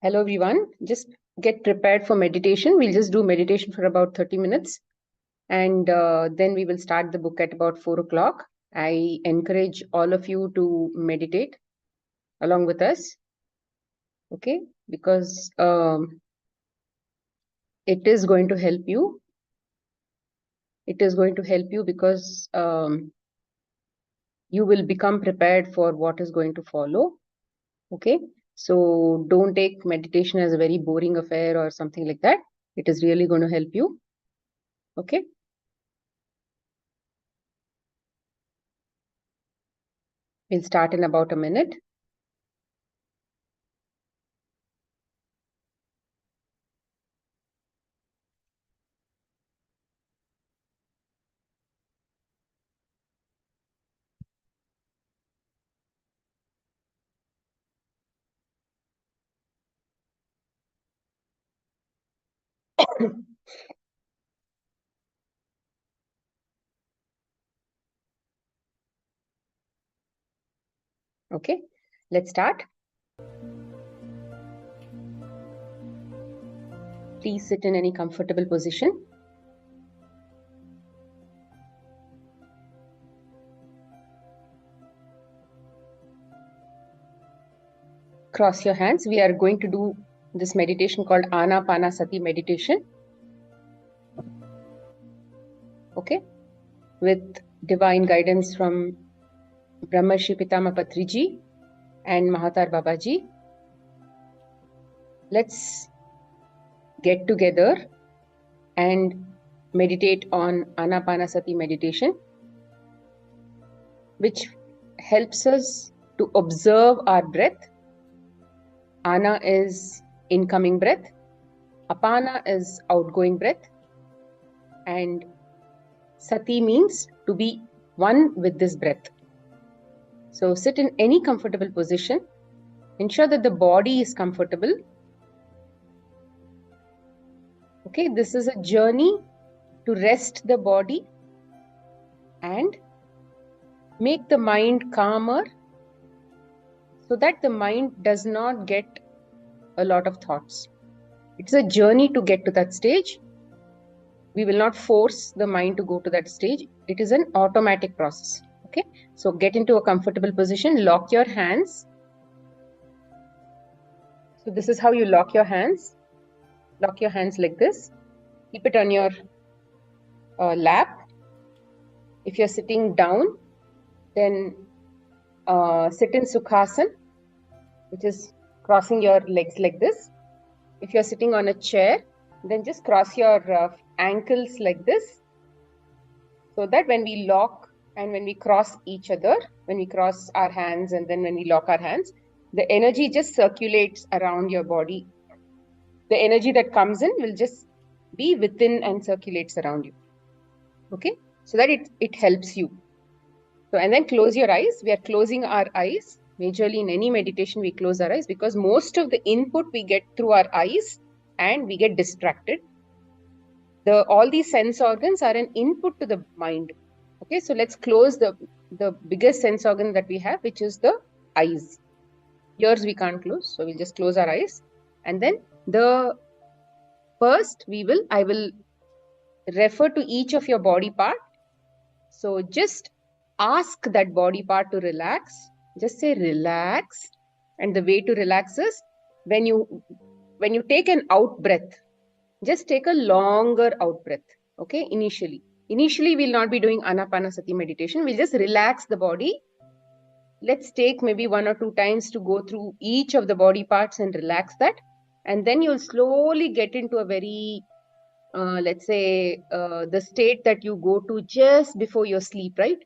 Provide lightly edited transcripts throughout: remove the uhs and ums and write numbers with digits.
Hello everyone, just get prepared for meditation. We'll just do meditation for about 30 minutes and then we will start the book at about 4 o'clock. I encourage all of you to meditate along with us, okay? Because it is going to help you. It is going to help you because you will become prepared for what is going to follow, okay? So don't take meditation as a very boring affair or something like that. It is really going to help you, okay? We'll start in about a minute. Okay, let's start. Please sit in any comfortable position. Cross your hands. We are going to do this meditation called Anapanasati meditation. Okay, with divine guidance from Brahmarshi Pitama Patriji and Mahatar Babaji. Let's get together and meditate on Anapanasati meditation, which helps us to observe our breath. Ana is incoming breath, Apana is outgoing breath, and Sati means to be one with this breath. So sit in any comfortable position. Ensure that the body is comfortable. Okay, this is a journey to rest the body and make the mind calmer so that the mind does not get a lot of thoughts. It's a journey to get to that stage. We will not force the mind to go to that stage. It is an automatic process. Okay, so get into a comfortable position, lock your hands. So this is how you lock your hands. Lock your hands like this. Keep it on your lap. If you're sitting down, then sit in Sukhasana, which is crossing your legs like this. If you're sitting on a chair, then just cross your ankles like this, so that when we lock and when we cross each other, when we cross our hands and then when we lock our hands, the energy just circulates around your body. The energy that comes in will just be within and circulates around you. Okay, so that it helps you. So, and then close your eyes. We are closing our eyes. Majorly in any meditation, we close our eyes because most of the input we get through our eyes and we get distracted. All these sense organs are an input to the mind. Okay, so let's close the biggest sense organ that we have, which is the eyes. Ears we can't close, so we'll just close our eyes. And then first I will refer to each of your body part. So just ask that body part to relax. Just say relax. And the way to relax is when you take an out breath, just take a longer out breath. Okay, initially we'll not be doing Anapanasati meditation. We'll just relax the body. Let's take maybe 1 or 2 times to go through each of the body parts and relax that. And then you'll slowly get into a very let's say the state that you go to just before your sleep, right?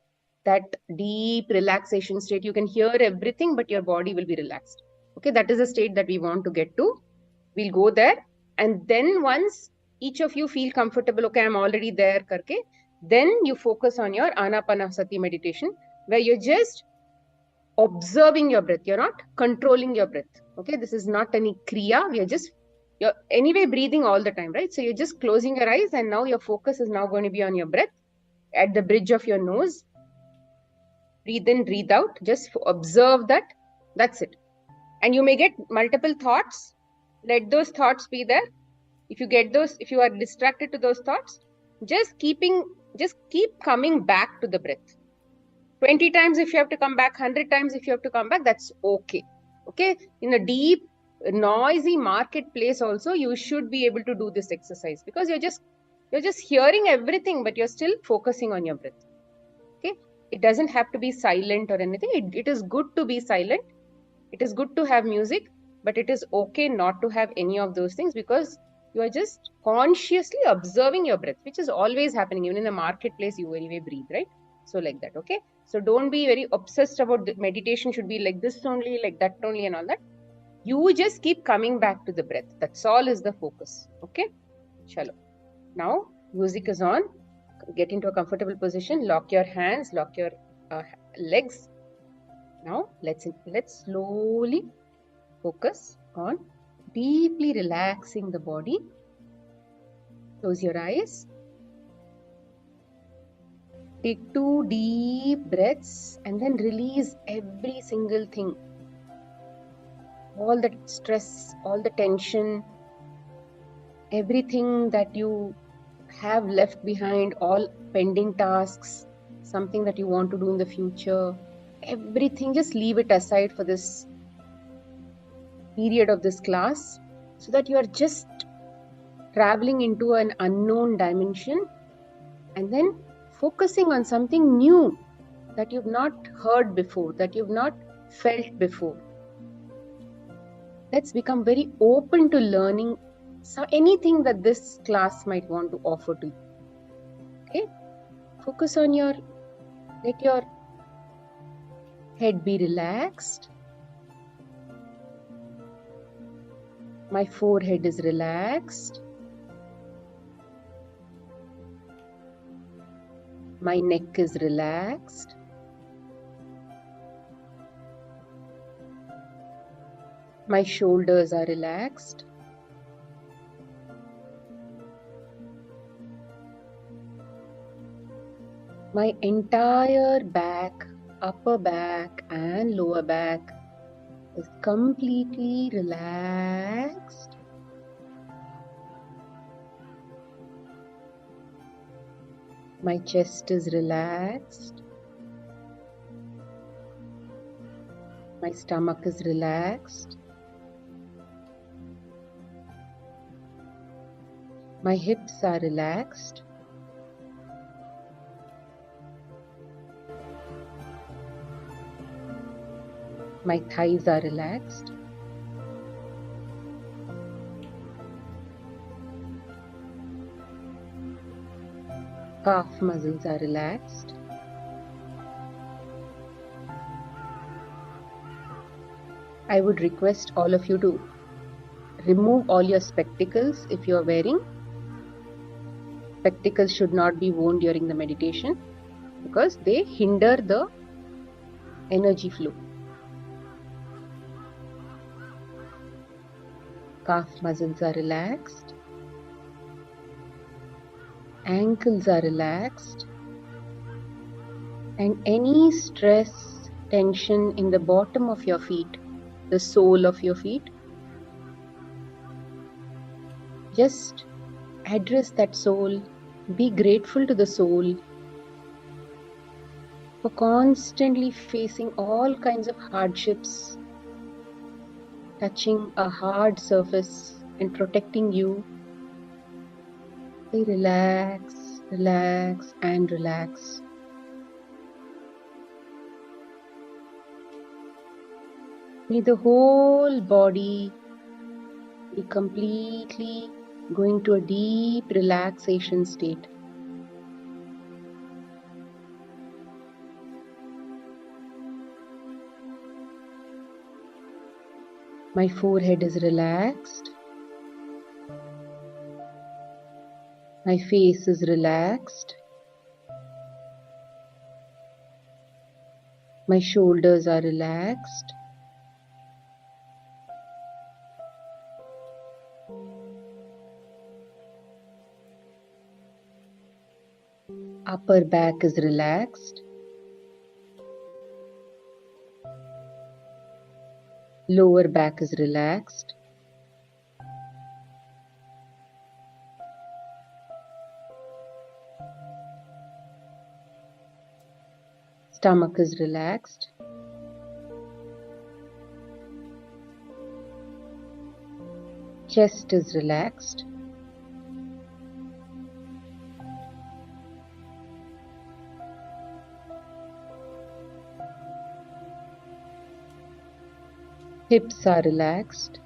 That deep relaxation state. You can hear everything, but your body will be relaxed. Okay, that is the state that we want to get to. We'll go there. And then once each of you feel comfortable, okay, I'm already there, karke, then you focus on your Anapanasati meditation, where you're just observing your breath. You're not controlling your breath. Okay, this is not any kriya. You're anyway breathing all the time, right? So you're just closing your eyes and now your focus is now going to be on your breath at the bridge of your nose. Breathe in, breathe out. Just observe that. That's it. And you may get multiple thoughts. Let those thoughts be there. If you are distracted to those thoughts, just keep coming back to the breath. 20 times if you have to come back, 100 times if you have to come back, that's okay. Okay, in a deep, noisy marketplace also, you should be able to do this exercise, because you're just hearing everything, but you're still focusing on your breath. Okay, it doesn't have to be silent or anything. It is good to be silent. It is good to have music, but it is okay not to have any of those things, because you are just consciously observing your breath, which is always happening. Even in the marketplace, you anyway breathe, right? So like that, okay? So don't be very obsessed about the meditation should be like this only, like that only, and all that. You just keep coming back to the breath. That's all is the focus, okay? Chalo. Now, music is on. Get into a comfortable position. Lock your hands, lock your legs. Now, let's slowly focus on deeply relaxing the body. Close your eyes. Take 2 deep breaths and then release every single thing. All the stress, all the tension, everything that you have left behind, all pending tasks, something that you want to do in the future, everything, just leave it aside for this period of this class, so that you are just traveling into an unknown dimension and then focusing on something new that you've not heard before, that you've not felt before. Let's become very open to learning anything that this class might want to offer to you. Okay? Focus on let your head be relaxed. My forehead is relaxed. My neck is relaxed. My shoulders are relaxed. My entire back, upper back and lower back is completely relaxed. My chest is relaxed. My stomach is relaxed. My hips are relaxed. My thighs are relaxed. Calf muscles are relaxed. I would request all of you to remove all your spectacles if you are wearing. Spectacles should not be worn during the meditation because they hinder the energy flow. Calf muscles are relaxed. Ankles are relaxed. And any stress, tension in the bottom of your feet, the sole of your feet, just address that sole. Be grateful to the sole for constantly facing all kinds of hardships, touching a hard surface and protecting you. Be relax, relax, and relax. May the whole body be completely going to a deep relaxation state. My forehead is relaxed. My face is relaxed. My shoulders are relaxed. Upper back is relaxed. Lower back is relaxed. Stomach is relaxed. Chest is relaxed. Hips are relaxed.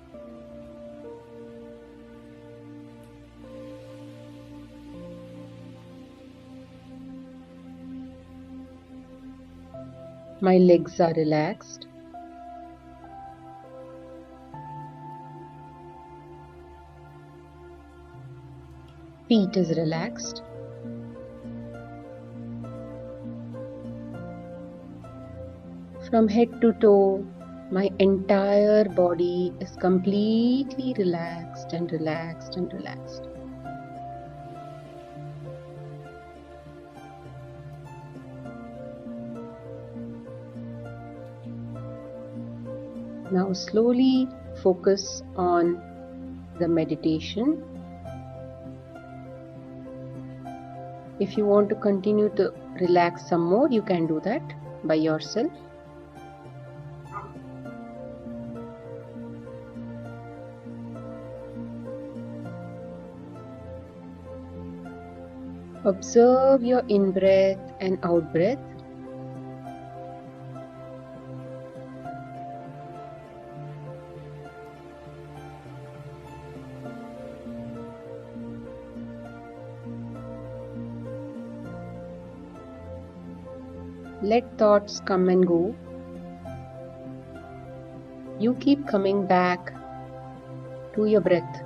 My legs are relaxed. Feet is relaxed. From head to toe, my entire body is completely relaxed and relaxed and relaxed. Now slowly focus on the meditation. If you want to continue to relax some more, you can do that by yourself. Observe your in-breath and out-breath. Let thoughts come and go. You keep coming back to your breath.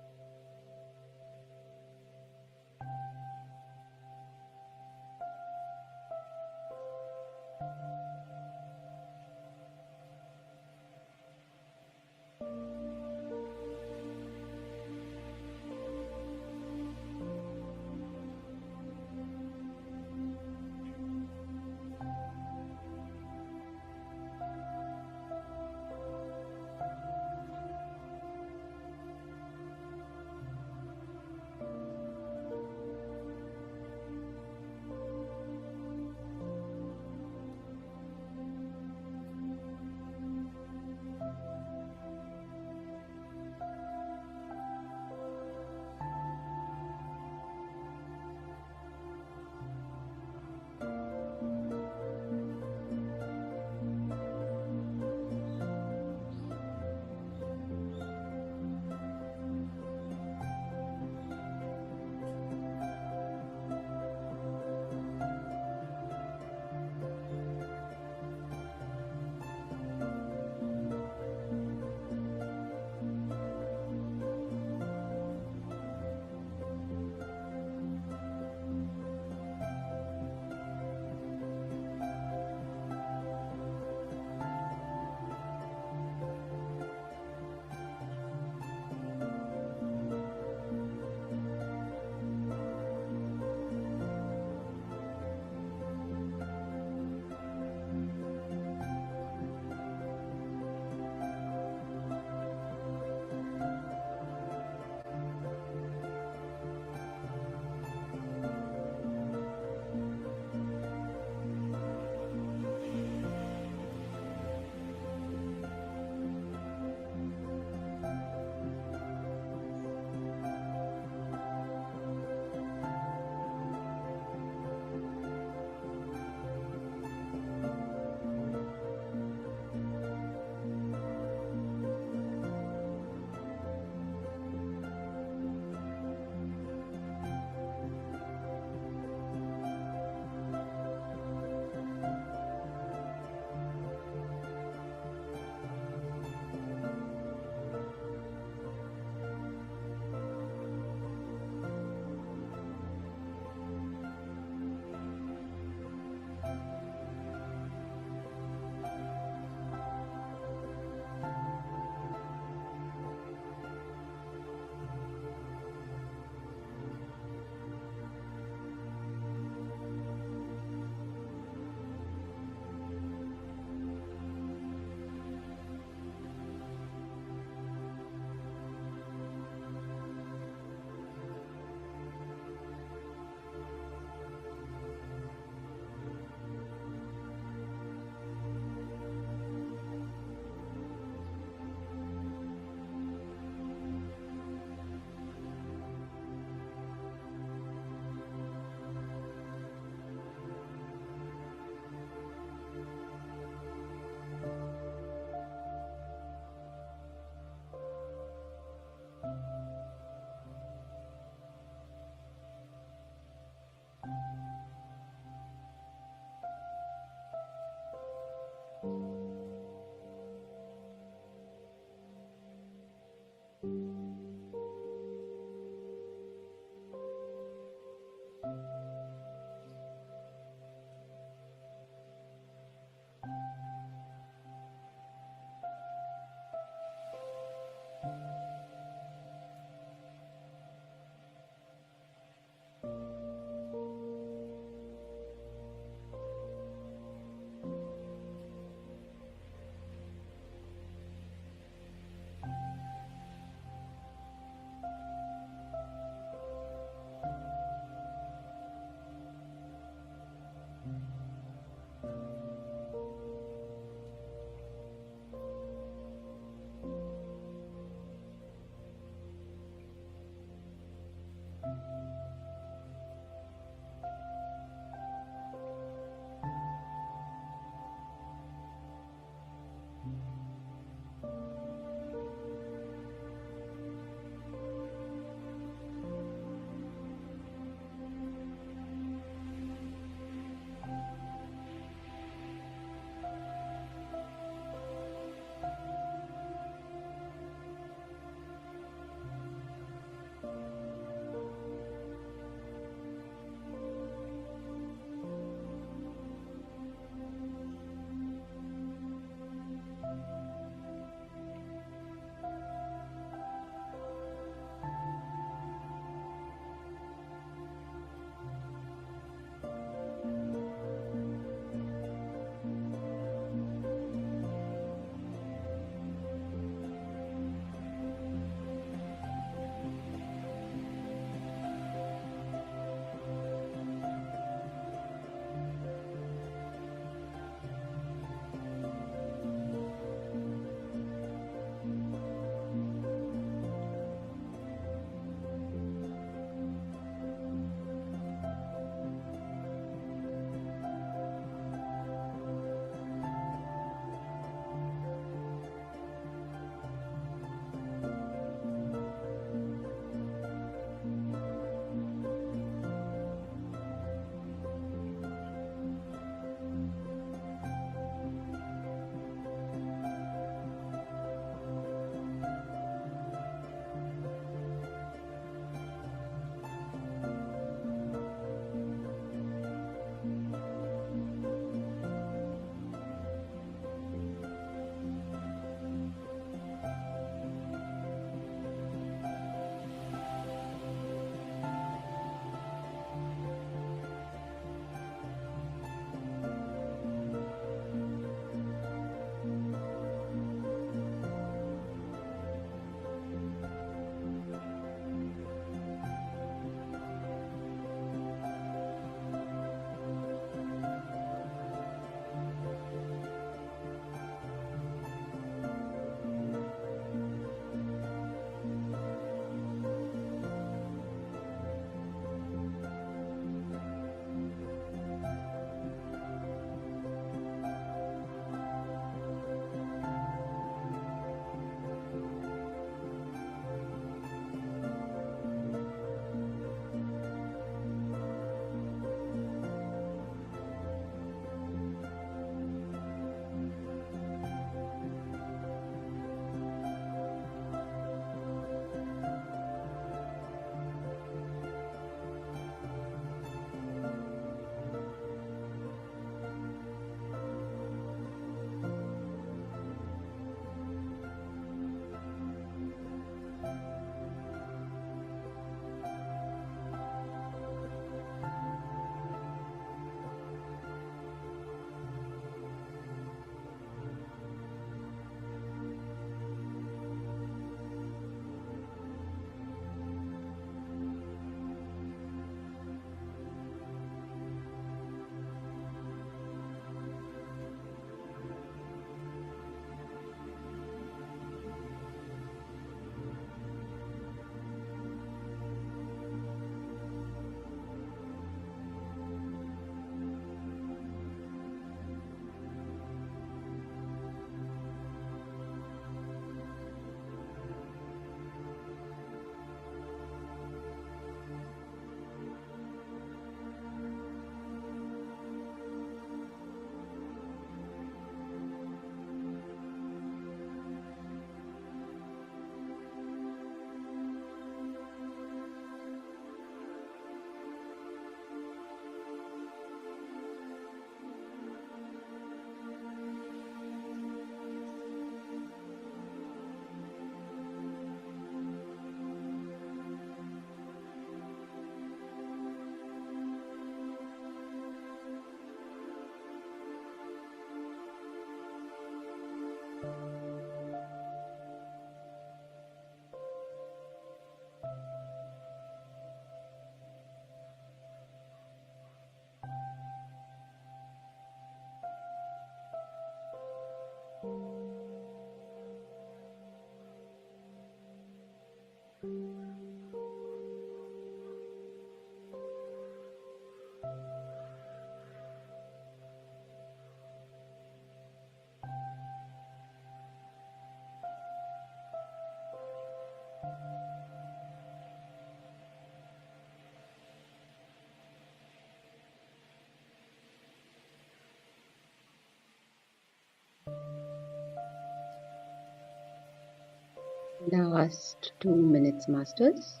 Last 2 minutes, masters.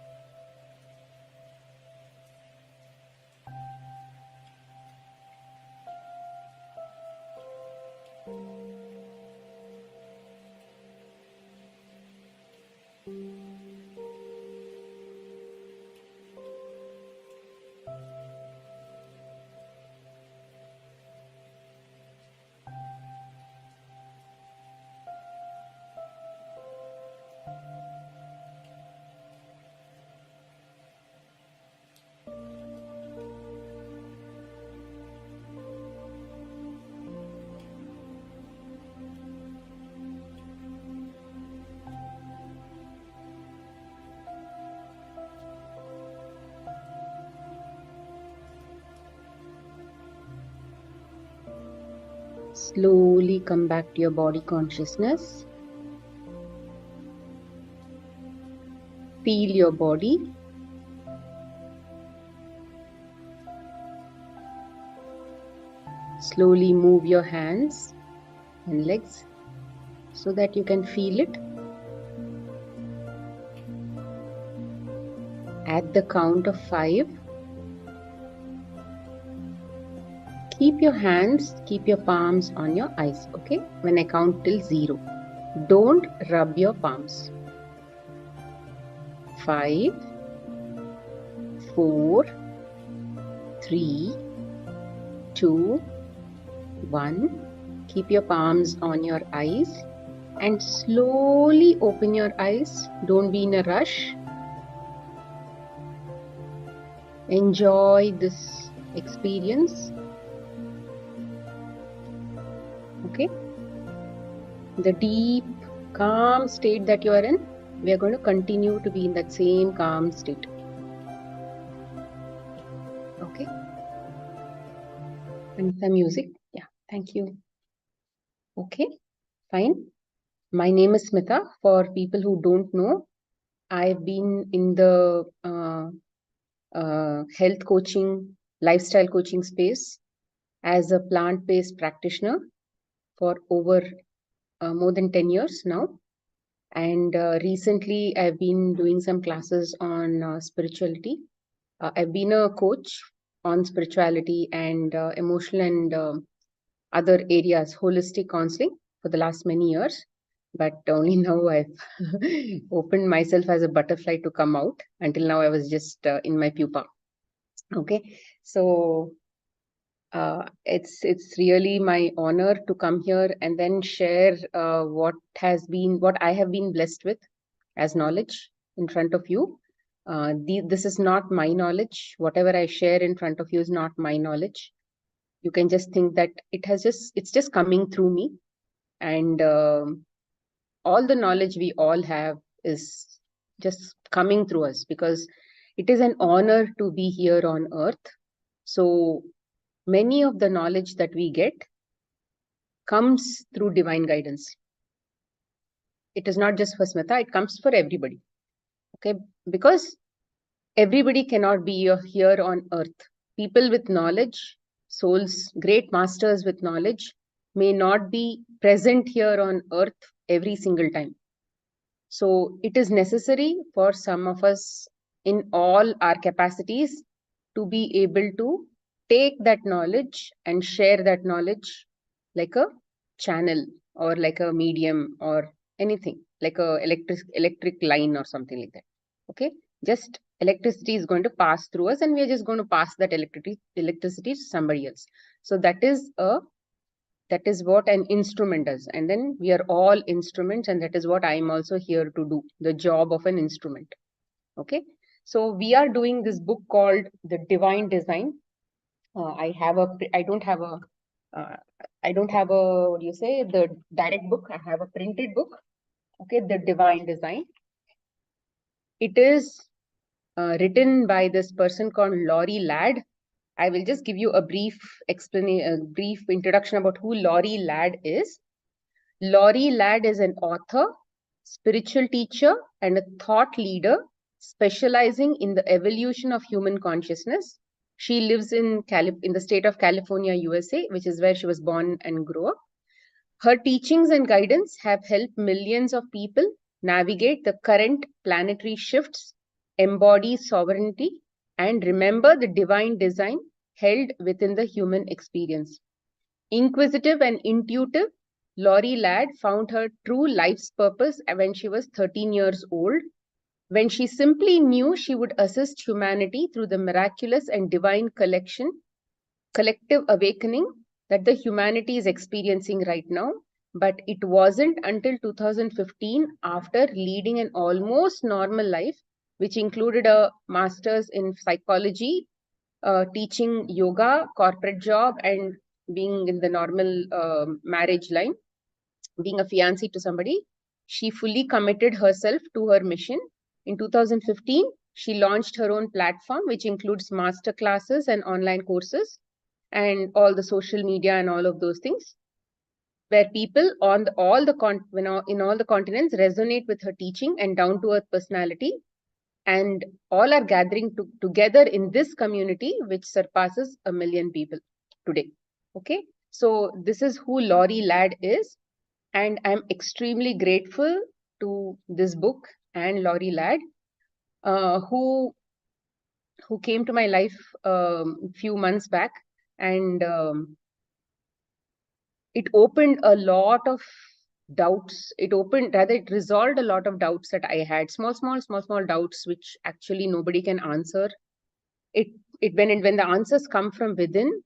Slowly come back to your body consciousness. Feel your body. Slowly move your hands and legs so that you can feel it. At the count of 5, keep your hands, keep your palms on your eyes, okay? When I count till 0, don't rub your palms. 5, 4, 3, 2, 1. Keep your palms on your eyes and slowly open your eyes. Don't be in a rush. Enjoy this experience. Okay? The deep, calm state that you are in, we are going to continue to be in that same calm state. Okay? And the music. Yeah, thank you. Okay, fine. My name is Smita. For people who don't know, I've been in the health coaching, lifestyle coaching space as a plant-based practitioner for over more than 10 years now. And recently, I've been doing some classes on spirituality. I've been a coach on spirituality and emotional and other areas, holistic counseling for the last many years. But only now I've opened myself as a butterfly to come out. Until now, I was just in my pupa. Okay, so it's really my honor to come here and then share what I have been blessed with as knowledge in front of you. This is not my knowledge. Whatever I share in front of you is not my knowledge. You can just think that it's just coming through me, and all the knowledge we all have is just coming through us because it is an honor to be here on earth. So many of the knowledge that we get comes through divine guidance. It is not just for Smita, it comes for everybody. Okay, because everybody cannot be here on earth. People with knowledge, souls, great masters with knowledge, may not be present here on earth every single time. So it is necessary for some of us in all our capacities to be able to take that knowledge and share that knowledge like a channel or like a medium or anything, like a electric line or something like that. Okay, just electricity is going to pass through us and we are just going to pass that electricity to somebody else. So that is what an instrument does. And then we are all instruments, and that is what I'm also here to do, the job of an instrument. Okay, so we are doing this book called The Divine Design. I don't have a what do you say, the direct book. I have a printed book. Okay, The Divine Design. It is written by this person called Laurie Ladd. I will just give you a brief introduction about who Laurie Ladd is. Laurie Ladd is an author, spiritual teacher, and a thought leader specializing in the evolution of human consciousness. She lives in the state of California, USA, which is where she was born and grew up. Her teachings and guidance have helped millions of people navigate the current planetary shifts, embody sovereignty, and remember the divine design held within the human experience. Inquisitive and intuitive, Laurie Ladd found her true life's purpose when she was 13 years old, when she simply knew she would assist humanity through the miraculous and divine collective awakening that the humanity is experiencing right now. But it wasn't until 2015, after leading an almost normal life, which included a master's in psychology, teaching yoga, corporate job, and being in the normal marriage line, being a fiancée to somebody, she fully committed herself to her mission. In 2015, she launched her own platform, which includes master classes and online courses and all the social media and all of those things, where people on in all the continents resonate with her teaching and down to earth personality, and all are gathering together in this community, which surpasses 1 million people today. Okay, so this is who Laurie Ladd is, and I'm extremely grateful to this book and Laurie Ladd, who came to my life a few months back, and it opened a lot of doubts. It resolved a lot of doubts that I had, small doubts which actually nobody can answer. When the answers come from within,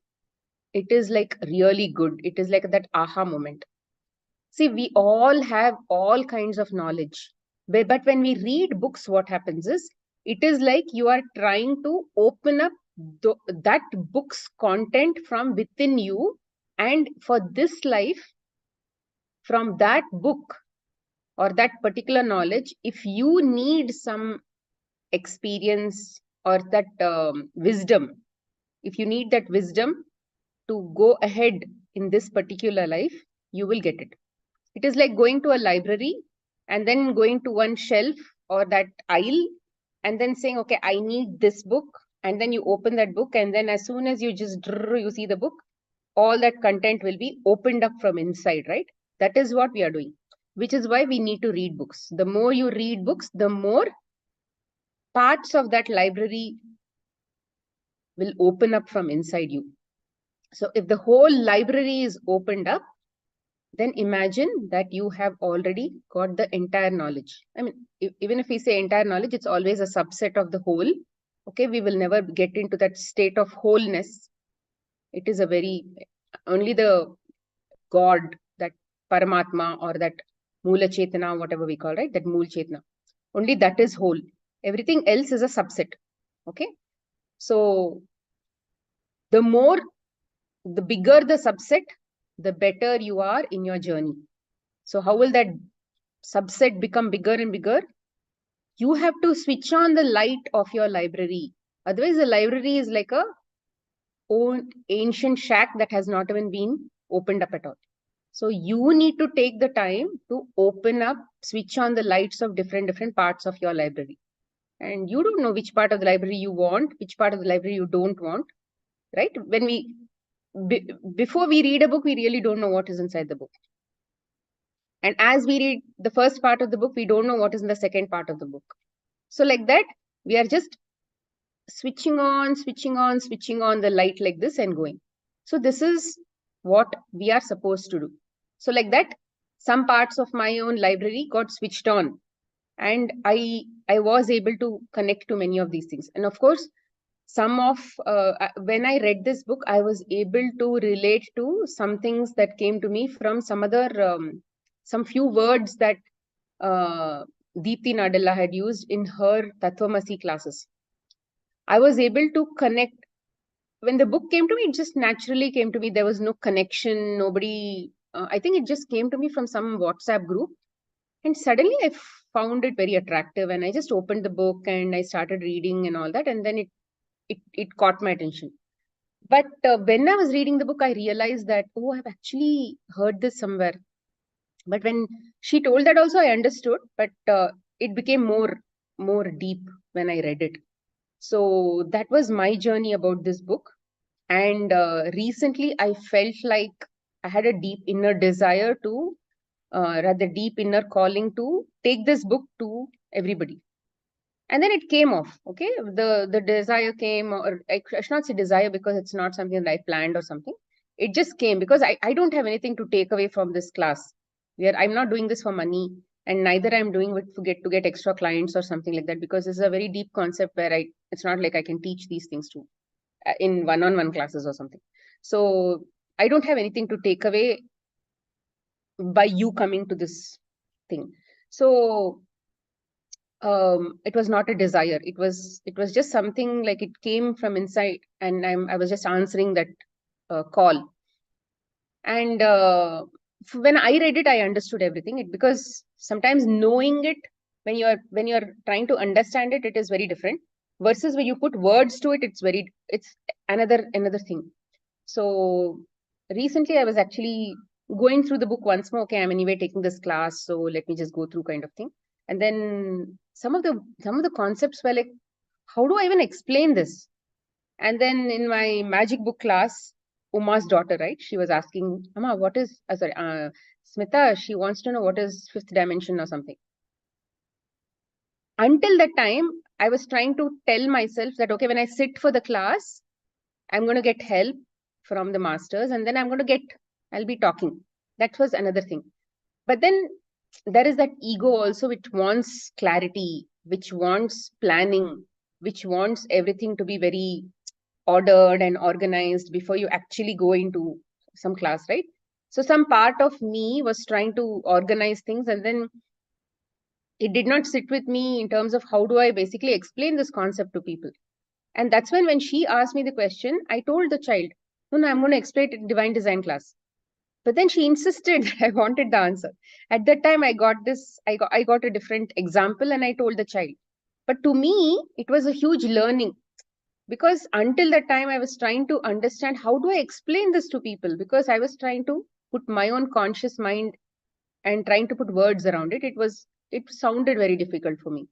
it is like really good. It is like that aha moment. See, we all have all kinds of knowledge, but when we read books, what happens is, it is like you are trying to open up that book's content from within you, and for this life, from that book or that particular knowledge, if you need some experience or that wisdom, if you need that wisdom to go ahead in this particular life, you will get it. It is like going to a library and then going to one shelf or that aisle and then saying, okay, I need this book. And then you open that book, and then as soon as you see the book, all that content will be opened up from inside, right? That is what we are doing, which is why we need to read books. The more you read books, the more parts of that library will open up from inside you. So if the whole library is opened up, then imagine that you have already got the entire knowledge. I mean, even if we say entire knowledge, it's always a subset of the whole. Okay, we will never get into that state of wholeness. It is only the God, that Paramatma or that Mula Chetana, whatever we call, right? That Mool Chetana. Only that is whole. Everything else is a subset. Okay. So the bigger the subset, the better you are in your journey. So how will that subset become bigger and bigger? You have to switch on the light of your library. Otherwise, the library is like a old ancient shack that has not even been opened up at all. So you need to take the time to open up, switch on the lights of different parts of your library. And you don't know which part of the library you want, which part of the library you don't want, right? Before we read a book, we really don't know what is inside the book. And as we read the first part of the book, we don't know what is in the second part of the book. So like that, we are just switching on the light like this and going. So this is what we are supposed to do. So like that, some parts of my own library got switched on, and I was able to connect to many of these things. And of course, when I read this book, I was able to relate to some things that came to me from some few words that Deepti Nadella had used in her Tattvamasi classes. I was able to connect. When the book came to me, it just naturally came to me. There was no connection, nobody. I think it just came to me from some WhatsApp group. And suddenly I found it very attractive. And I just opened the book and I started reading and all that. And then it caught my attention. But when I was reading the book, I realized that, oh, I've actually heard this somewhere. But when she told that also, I understood. But it became more deep when I read it. So that was my journey about this book. And recently I felt like I had a deep inner desire to rather deep inner calling to take this book to everybody. And then it came off. Okay, the desire came, or I should not say desire because it's not something that I planned or something. It just came because I don't have anything to take away from this class. I'm not doing this for money, and neither I'm doing it to get extra clients or something like that, because this is a very deep concept where it's not like I can teach these things to in one-on-one classes or something. So I don't have anything to take away by you coming to this thing. So it was not a desire. It was just something like it came from inside, and I was just answering that call. And when I read it, I understood everything. Because sometimes knowing it, when you're trying to understand it, it is very different. Versus when you put words to it, it's another thing. So recently, I was actually going through the book once more. Okay, I'm anyway taking this class, so let me just go through, kind of thing. And then some of the concepts were like, how do I even explain this? And then in my magic book class, Uma's daughter, right? She was asking, Amma, what is, Smita, she wants to know what is fifth dimension or something. Until that time, I was trying to tell myself that, okay, when I sit for the class, I'm going to get help from the masters, and then I'll be talking. That was another thing. But then there is that ego also, which wants clarity, which wants planning, which wants everything to be very ordered and organized before you actually go into some class, right? So some part of me was trying to organize things, and then it did not sit with me in terms of how do I basically explain this concept to people. And that's when she asked me the question, I told the child, no, I'm going to explain it in divine design class. But then she insisted that I wanted the answer. At that time, I got a different example, and I told the child. But to me, it was a huge learning, because until that time, I was trying to understand how do I explain this to people, because I was trying to put my own conscious mind and trying to put words around it. It sounded very difficult for me.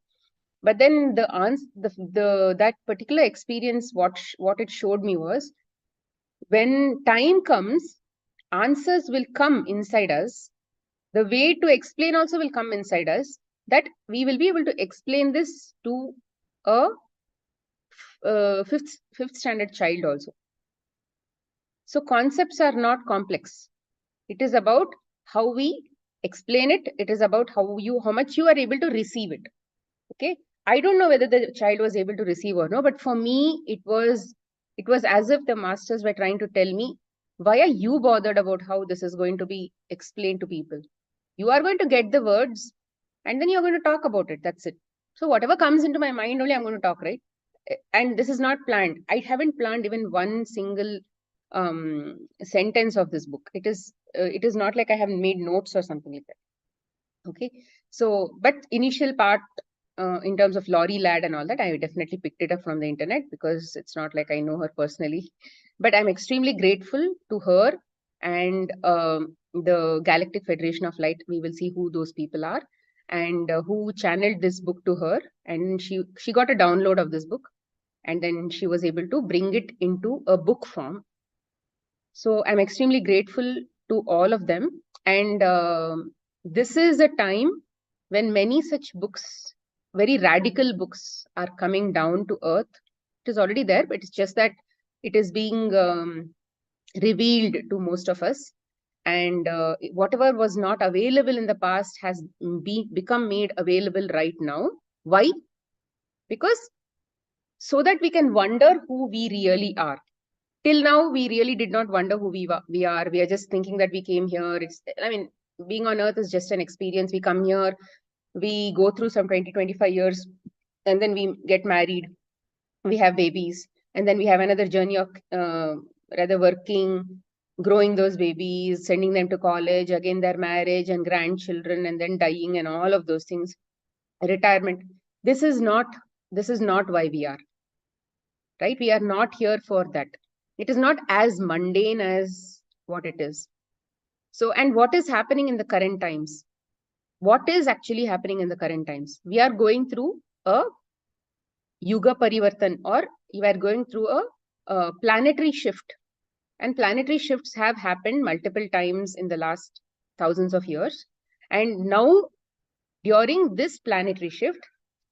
But then the answer, that particular experience, what it showed me was, when time comes, answers will come inside us. The way to explain also will come inside us, that we will be able to explain this to a fifth standard child also. So concepts are not complex. It is about how we explain it. It is about how much you are able to receive it. Okay. I don't know whether the child was able to receive or no, but for me, it was as if the masters were trying to tell me, why are you bothered about how this is going to be explained to people? You are going to get the words, and then you're going to talk about it. That's it. So whatever comes into my mind, only I'm going to talk, right? And this is not planned. I haven't planned even one single sentence of this book. It is not like I have made notes or something like that. Okay. So, but initial part, in terms of Laurie Ladd and all that, I definitely picked it up from the internet, because it's not like I know her personally. But I'm extremely grateful to her and the Galactic Federation of Light. We will see who those people are, and who channeled this book to her. And she got a download of this book, and then she was able to bring it into a book form. So I'm extremely grateful to all of them. And this is a time when many such books, very radical books, are coming down to earth. It is already there, but it's just that it is being revealed to most of us. And whatever was not available in the past has become made available right now. Why? Because so that we can wonder who we really are. Till now, we really did not wonder who we are. We are just thinking that we came here. Being on earth is just an experience. We come here, we go through some 20-25 years, and then we get married, we have babies, and then we have another journey of rather working, growing those babies, sending them to college, again their marriage and grandchildren, and then dying, and all of those things, retirement. This is not why we are, right? We are not here for that. It is not as mundane as what it is. So, and what is happening in the current times? What is actually happening in the current times? We are going through a yuga parivartan, or you are going through a planetary shift. And planetary shifts have happened multiple times in the last thousands of years. And now, during this planetary shift,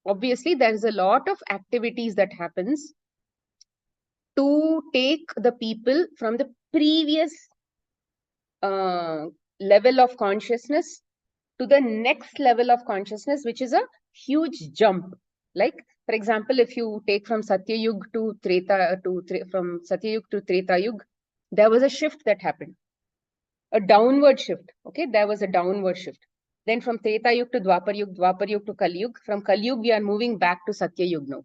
obviously there is a lot of activities that happens to take the people from the previous level of consciousness to the next level of consciousness, which is a huge jump. Like, for example, if you take from Satya Yuga to Treta, from Satya Yuga to Treta Yuga, there was a shift that happened, a downward shift. Okay, there was a downward shift. Then from Treta Yuga to Dwapar Yuga to Kali Yuga, from Kali Yuga we are moving back to Satya Yuga now.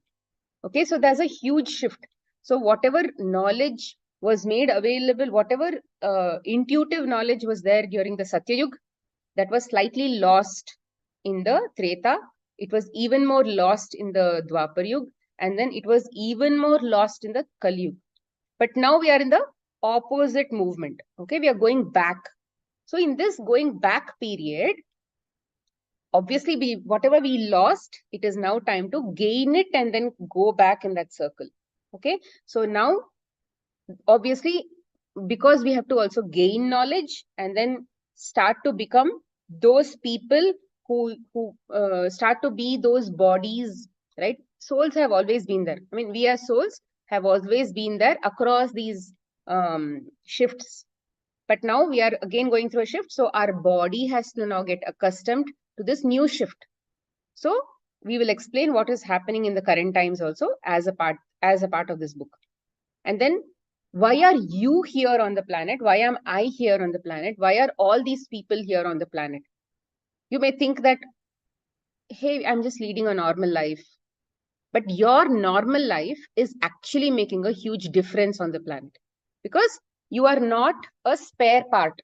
Okay, so there's a huge shift. So whatever knowledge was made available, whatever intuitive knowledge was there during the Satya Yuga, that was slightly lost in the Treta. It was even more lost in the Dwapar Yuga, and then it was even more lost in the Kali Yuga. But now we are in the opposite movement. Okay, we are going back. So in this going back period, obviously whatever we lost, it is now time to gain it and then go back in that circle. Okay, so now obviously, because we have to also gain knowledge and then start to become those people who start to be those bodies, right? Souls have always been there. I mean, we as souls have always been there across these shifts. But now we are again going through a shift. So our body has to now get accustomed to this new shift. So we will explain what is happening in the current times also as a part of this book. And then, why are you here on the planet? Why am I here on the planet? Why are all these people here on the planet? You may think that, hey, I'm just leading a normal life. But your normal life is actually making a huge difference on the planet, because you are not a spare part.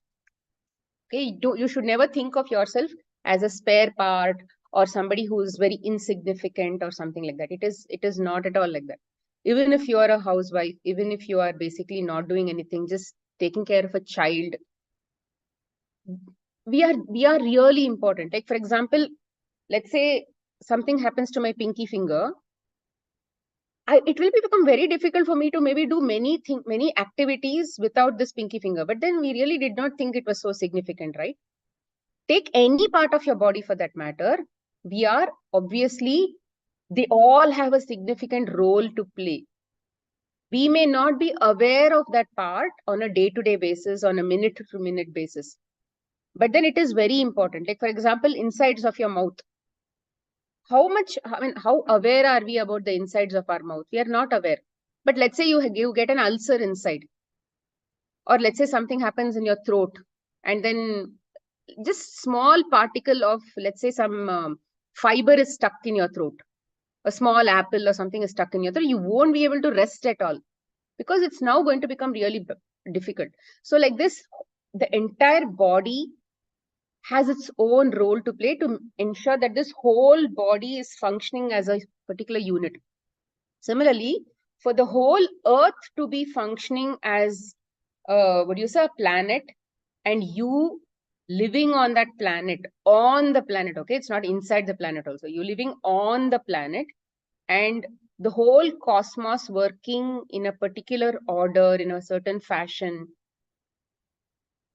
Okay, you should never think of yourself as a spare part or somebody who is very insignificant or something like that. It is not at all like that. Even if you are a housewife, even if you are basically not doing anything, just taking care of a child, we are really important. Like, for example, let's say something happens to my pinky finger. It will become very difficult for me to maybe do many activities without this pinky finger. But then we really did not think it was so significant, right? Take any part of your body for that matter. We are obviously, they all have a significant role to play. We may not be aware of that part on a day-to-day basis, on a minute-to-minute basis. But then it is very important. Like, for example, insides of your mouth. How aware are we about the insides of our mouth? We are not aware. But let's say you get an ulcer inside. Or let's say something happens in your throat. And then just small particle of, let's say, some fiber is stuck in your throat. A small apple or something is stuck in your throat. You won't be able to rest at all, because it's now going to become really difficult. So like this, the entire body has its own role to play to ensure that this whole body is functioning as a particular unit. Similarly, for the whole earth to be functioning as a planet, and you living on that planet, okay, it's not inside the planet also, you're living on the planet, and the whole cosmos working in a particular order, in a certain fashion,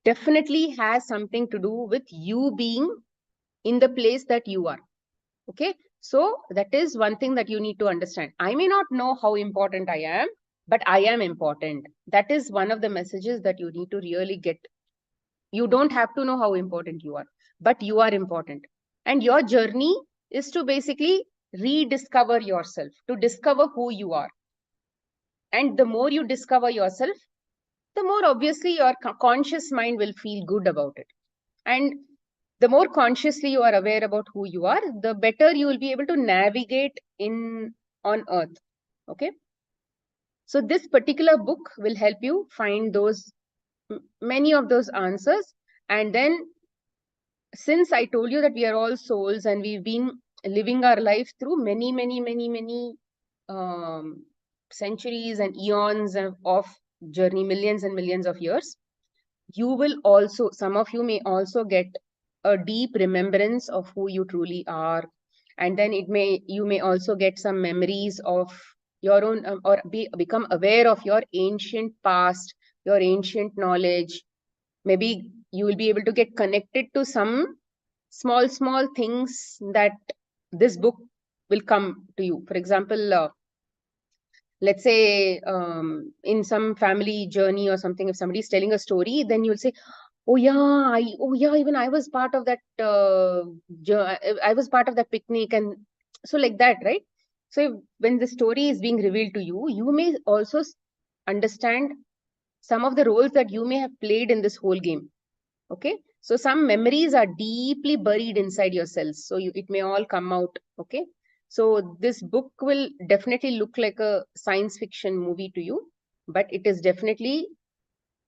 definitely has something to do with you being in the place that you are. Okay, so that is one thing that you need to understand. I may not know how important I am, but I am important. That is one of the messages that you need to really get. You don't have to know how important you are, but you are important. And your journey is to basically rediscover yourself, to discover who you are. And the more you discover yourself, the more obviously your conscious mind will feel good about it. And the more consciously you are aware about who you are, the better you will be able to navigate on earth. Okay. So this particular book will help you find many of those answers. And then, since I told you that we are all souls and we've been living our life through many centuries and eons of journey, millions and millions of years, you will also, some of you may also get a deep remembrance of who you truly are. And then you may also get some memories of your own, or become aware of your ancient past, your ancient knowledge. Maybe you will be able to get connected to some small things that this book will come to you. For example, let's say in some family journey or something, if somebody is telling a story, then you'll say, oh yeah, even I was part of that. I was part of that picnic, and so like that, right? So when the story is being revealed to you, you may also understand some of the roles that you may have played in this whole game. Okay, so some memories are deeply buried inside your cells, so it may all come out. Okay, so this book will definitely look like a science fiction movie to you, but it is definitely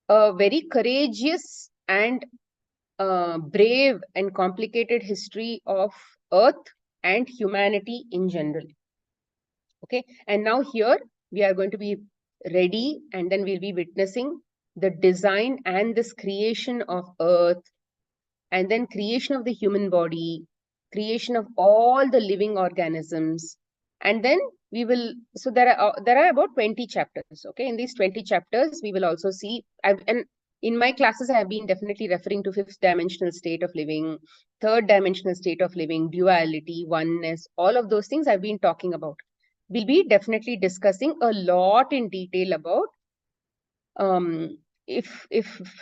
a very courageous and brave and complicated history of Earth and humanity in general. Okay, and now here we are going to be ready, and then we'll be witnessing the design and this creation of Earth, and then creation of the human body, creation of all the living organisms. And then we will, so there are about 20 chapters. Okay, in these 20 chapters we will also see, and in my classes I have been definitely referring to fifth dimensional state of living, third dimensional state of living, duality, oneness, all of those things I've been talking about. We'll be definitely discussing a lot in detail about um, if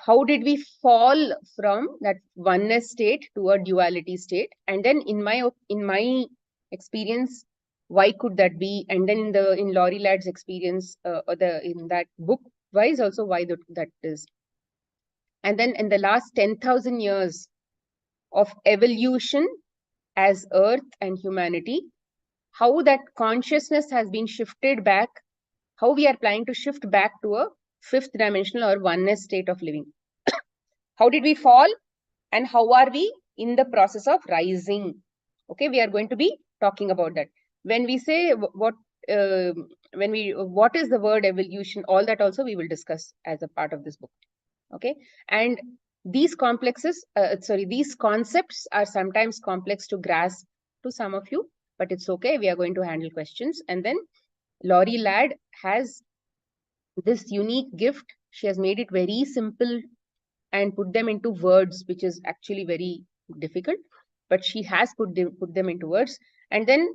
how did we fall from that oneness state to a duality state, and then in my experience, why could that be, and then in Laurie Ladd's experience, or the in that book wise also, why that is, and then in the last 10,000 years of evolution as Earth and humanity, how that consciousness has been shifted back, how we are planning to shift back to a fifth dimensional or oneness state of living. How did we fall, and how are we in the process of rising? Okay, we are going to be talking about that. When we say uh, what is the word evolution, all that also we will discuss as a part of this book. Okay, and these these concepts are sometimes complex to grasp to some of you, but it's okay, we are going to handle questions. And then Laurie Ladd has this unique gift. She has made it very simple and put them into words, which is actually very difficult, but she has put them into words. And then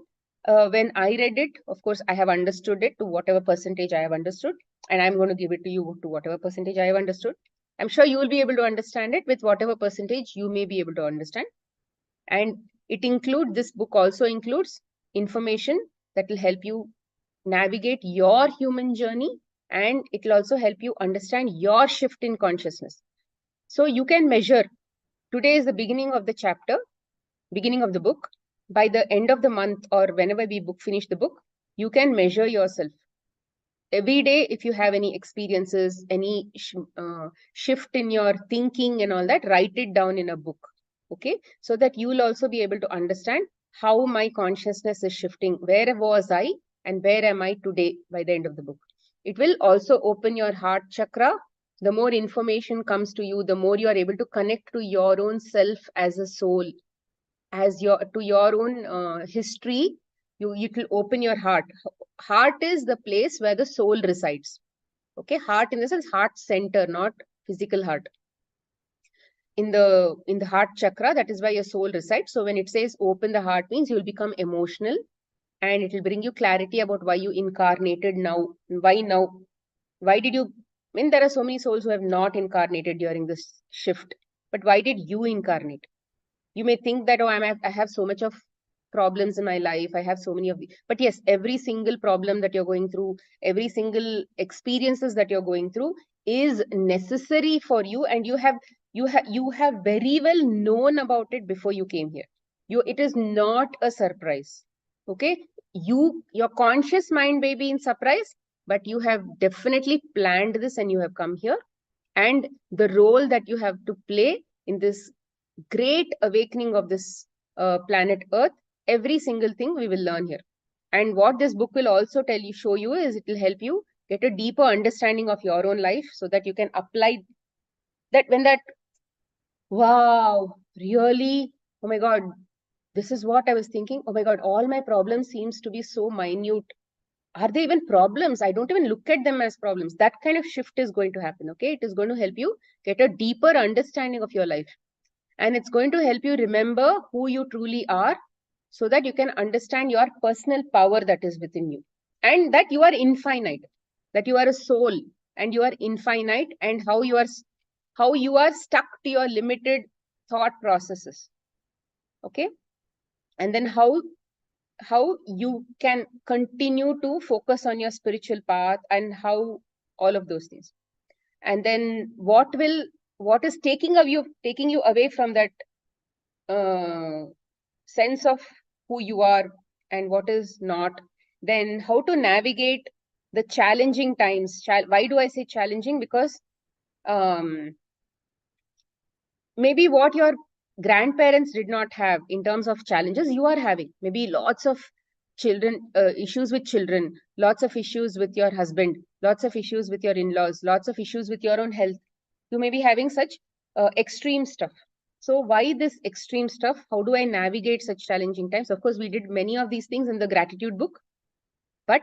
when I read it, of course, I have understood it to whatever percentage I have understood, and I'm going to give it to you to whatever percentage I have understood. I'm sure you will be able to understand it with whatever percentage you may be able to understand. And this book also includes information that will help you navigate your human journey, and it will also help you understand your shift in consciousness. So you can measure, today is the beginning of the chapter, beginning of the book. By the end of the month or whenever we finish the book, you can measure yourself. Every day, if you have any experiences, any shift in your thinking and all that, write it down in a book. Okay, so that you will also be able to understand how my consciousness is shifting. Where was I and where am I today by the end of the book? It will also open your heart chakra. The more information comes to you, the more you are able to connect to your own self as a soul, as your own history. It will open your heart. Heart is the place where the soul resides. Okay, heart in the sense heart center, not physical heart. In the heart chakra, that is where your soul resides. So when it says open the heart, means you will become emotional, and it will bring you clarity about why you incarnated now. Why did you, I mean, there are so many souls who have not incarnated during this shift, but why did you incarnate? You may think that, oh, I have so much of problems in my life, I have so many of the, but yes, every single problem that you're going through, every single experiences that you're going through is necessary for you, and you have very well known about it before you came here. It is not a surprise. Okay, your conscious mind may be in surprise, but you have definitely planned this and you have come here, and the role that you have to play in this great awakening of this planet Earth, every single thing we will learn here. And what this book will also show you is, it will help you get a deeper understanding of your own life, so that you can apply that. When that, wow, really, oh my God, this is what I was thinking. Oh my God, all my problems seems to be so minute. Are they even problems? I don't even look at them as problems. That kind of shift is going to happen. Okay, it is going to help you get a deeper understanding of your life. And it's going to help you remember who you truly are, so that you can understand your personal power that is within you, and that you are infinite, that you are a soul, and you are infinite, and how you are stuck to your limited thought processes. Okay. And then how you can continue to focus on your spiritual path, and how all of those things. And then what is taking you away from that uh, sense of who you are, and what is not. Then how to navigate the challenging times. Why do I say challenging? Because um, maybe what your grandparents did not have in terms of challenges, you are having maybe lots of children issues with children, lots of issues with your husband, lots of issues with your in-laws, lots of issues with your own health. You may be having such extreme stuff. So why this extreme stuff? How do I navigate such challenging times? Of course, we did many of these things in the gratitude book, but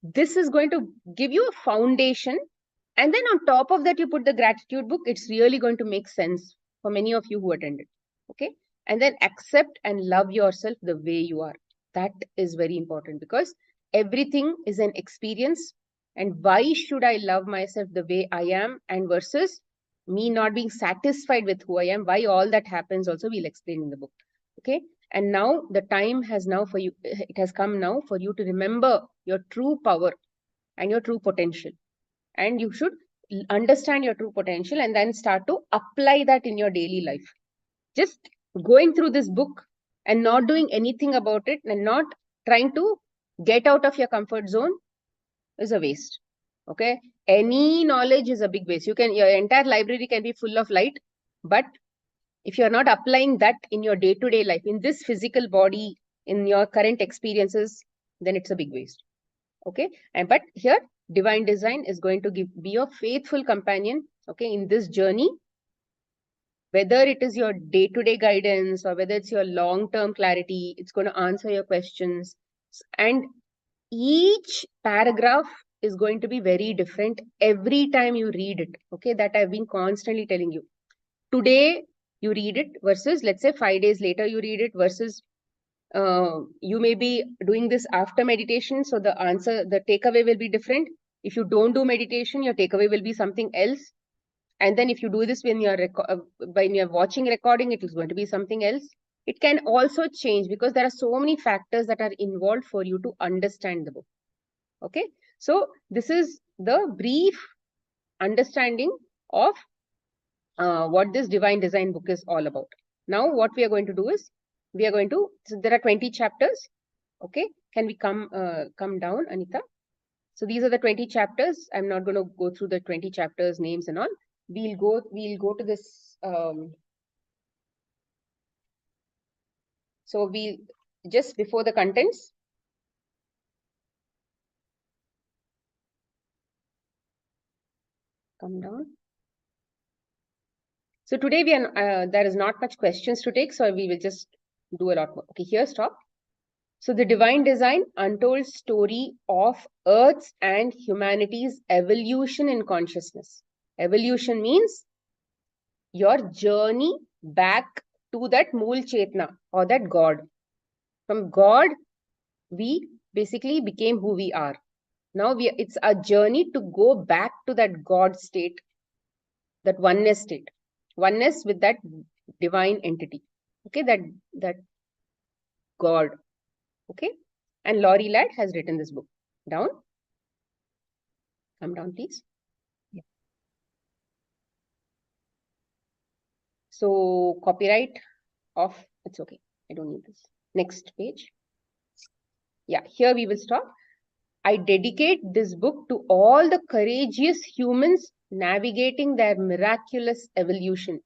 this is going to give you a foundation. And then on top of that, you put the gratitude book. It's really going to make sense for many of you who attended. Okay. And then accept and love yourself the way you are. That is very important, because everything is an experience. And why should I love myself the way I am, and versus me not being satisfied with who I am? Why all that happens also we'll explain in the book. Okay. And now the time has now for you, it has come now for you to remember your true power and your true potential. And you should understand your true potential, and then start to apply that in your daily life. Just going through this book and not doing anything about it, and not trying to get out of your comfort zone, is a waste. Okay. Any knowledge is a big waste. Your entire library can be full of light, but if you're not applying that in your day-to-day life, in this physical body, in your current experiences, then it's a big waste. Okay. And but here divine design is going to be your faithful companion, okay, in this journey. Whether it is your day-to-day guidance, or whether it's your long-term clarity, it's going to answer your questions. And each paragraph is going to be very different every time you read it. Okay. That I've been constantly telling you. Today you read it versus, let's say, 5 days later you read it, versus you may be doing this after meditation, so the takeaway will be different. If you don't do meditation, your takeaway will be something else. And then if you do this when you're watching recording, it is going to be something else. It can also change, because there are so many factors that are involved for you to understand the book. Okay. So this is the brief understanding of what this divine design book is all about. Now what we are going to do is, so there are 20 chapters. Okay. Can we come down, Anita? So these are the 20 chapters. I'm not going to go through the 20 chapters names and all. We'll go to this. So we just before the contents. Come down. So today there is not much questions to take, so we will just do a lot more. Okay, here stop. So the divine design, untold story of Earth's and humanity's evolution in consciousness. Evolution means your journey back to that Mool Chetna, or that God. From God, we basically became who we are. Now it's a journey to go back to that God state, that oneness state, oneness with that divine entity. Okay, that God. Okay, and Laurie Ladd has written this book. Down. Come down, please. Yeah. So copyright off. It's okay. I don't need this. Next page. Yeah, here we will stop. I dedicate this book to all the courageous humans navigating their miraculous evolution.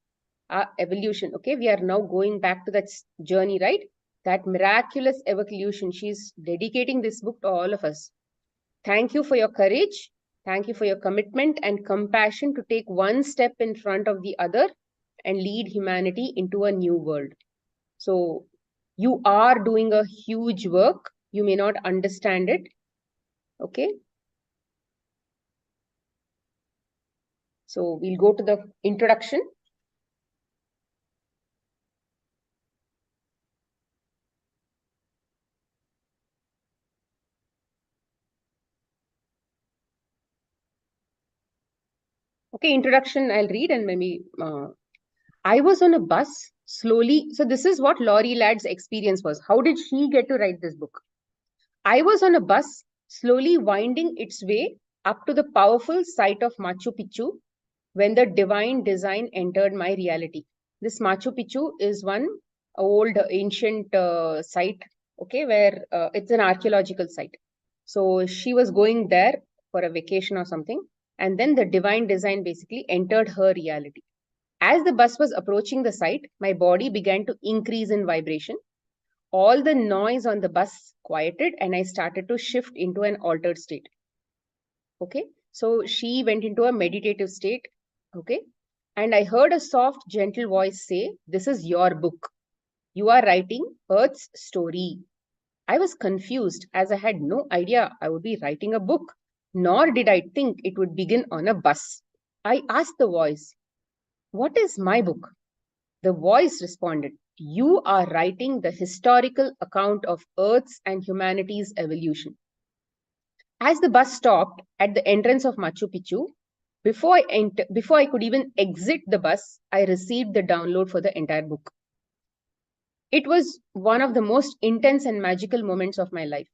Evolution. Okay, we are now going back to that journey, right? That miraculous evolution. She's dedicating this book to all of us. Thank you for your courage. Thank you for your commitment and compassion to take one step in front of the other and lead humanity into a new world. So you are doing a huge work. You may not understand it. Okay. So we'll go to the introduction. Okay, introduction I'll read and maybe I was on a bus slowly. So this is what Laurie Ladd's experience was. How did she get to write this book? I was on a bus slowly winding its way up to the powerful site of Machu Picchu when the divine design entered my reality. This Machu Picchu is one old ancient site, okay, where it's an archaeological site. So she was going there for a vacation or something, and then the divine design basically entered her reality. As the bus was approaching the site, my body began to increase in vibration. All the noise on the bus quieted, and I started to shift into an altered state. Okay, so she went into a meditative state. Okay, and I heard a soft, gentle voice say, "This is your book. You are writing Earth's story." I was confused as I had no idea I would be writing a book, nor did I think it would begin on a bus. I asked the voice, "What is my book?" The voice responded, "You are writing the historical account of Earth's and humanity's evolution." As the bus stopped at the entrance of Machu Picchu, before I could even exit the bus, I received the download for the entire book. It was one of the most intense and magical moments of my life.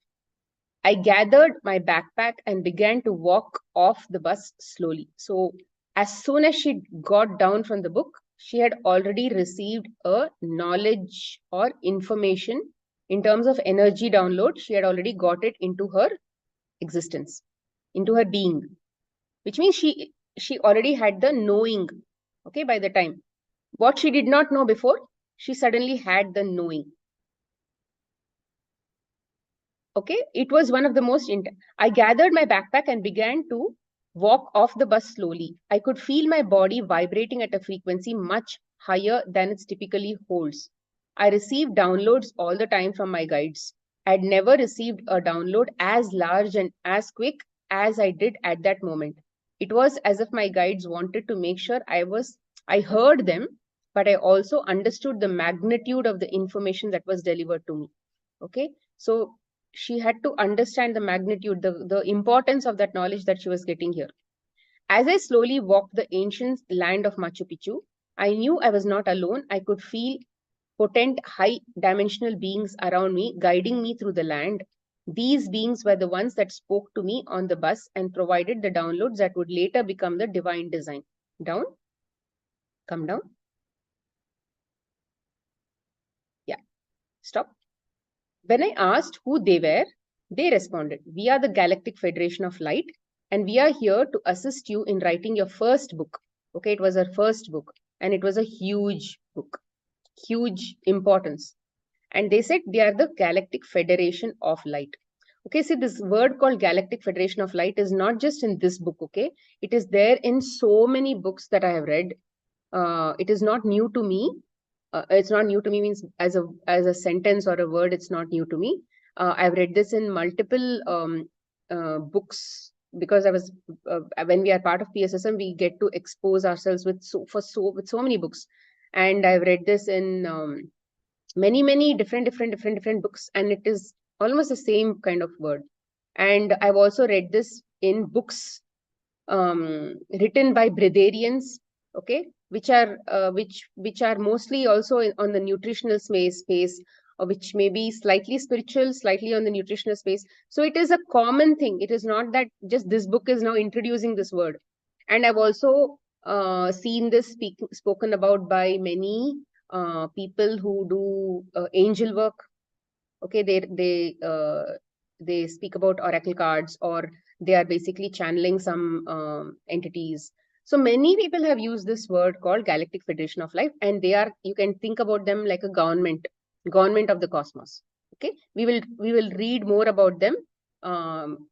I gathered my backpack and began to walk off the bus slowly. So, as soon as she got down from the book, she had already received a knowledge or information in terms of energy download. She had already got it into her existence, into her being, which means she already had the knowing. Okay, by the time what she did not know before, she suddenly had the knowing. Okay, it was one of the most I gathered my backpack and began to walk off the bus slowly. I could feel my body vibrating at a frequency much higher than it typically holds. I received downloads all the time from my guides. I'd never received a download as large and as quick as I did at that moment. It was as if my guides wanted to make sure I heard them, but I also understood the magnitude of the information that was delivered to me. Okay, so she had to understand the magnitude, the importance of that knowledge that she was getting here. As I slowly walked the ancient land of Machu Picchu, I knew I was not alone. I could feel potent, high dimensional beings around me, guiding me through the land. These beings were the ones that spoke to me on the bus and provided the downloads that would later become the divine design. Down, come down. Yeah, stop. When I asked who they were, they responded, "We are the Galactic Federation of Light, and we are here to assist you in writing your first book." Okay, it was her first book, and it was a huge book, huge importance. And they said they are the Galactic Federation of Light. Okay, see, this word called Galactic Federation of Light is not just in this book, okay? It is there in so many books that I have read. It is not new to me. It's not new to me means as a sentence or a word, it's not new to me. I've read this in multiple books because I was when we are part of PSSM, we get to expose ourselves with so many books, and I've read this in many different books, and it is almost the same kind of word. And I've also read this in books written by breatharians, okay, which are mostly also on the nutritional space, or which may be slightly spiritual, slightly on the nutritional space. So it is a common thing. It is not that just this book is now introducing this word. And I've also seen this spoken about by many people who do angel work. Okay, they speak about oracle cards, or they are basically channeling some entities. So many people have used this word called Galactic Federation of Life, and they are, you can think about them like a government of the cosmos. Okay, we will read more about them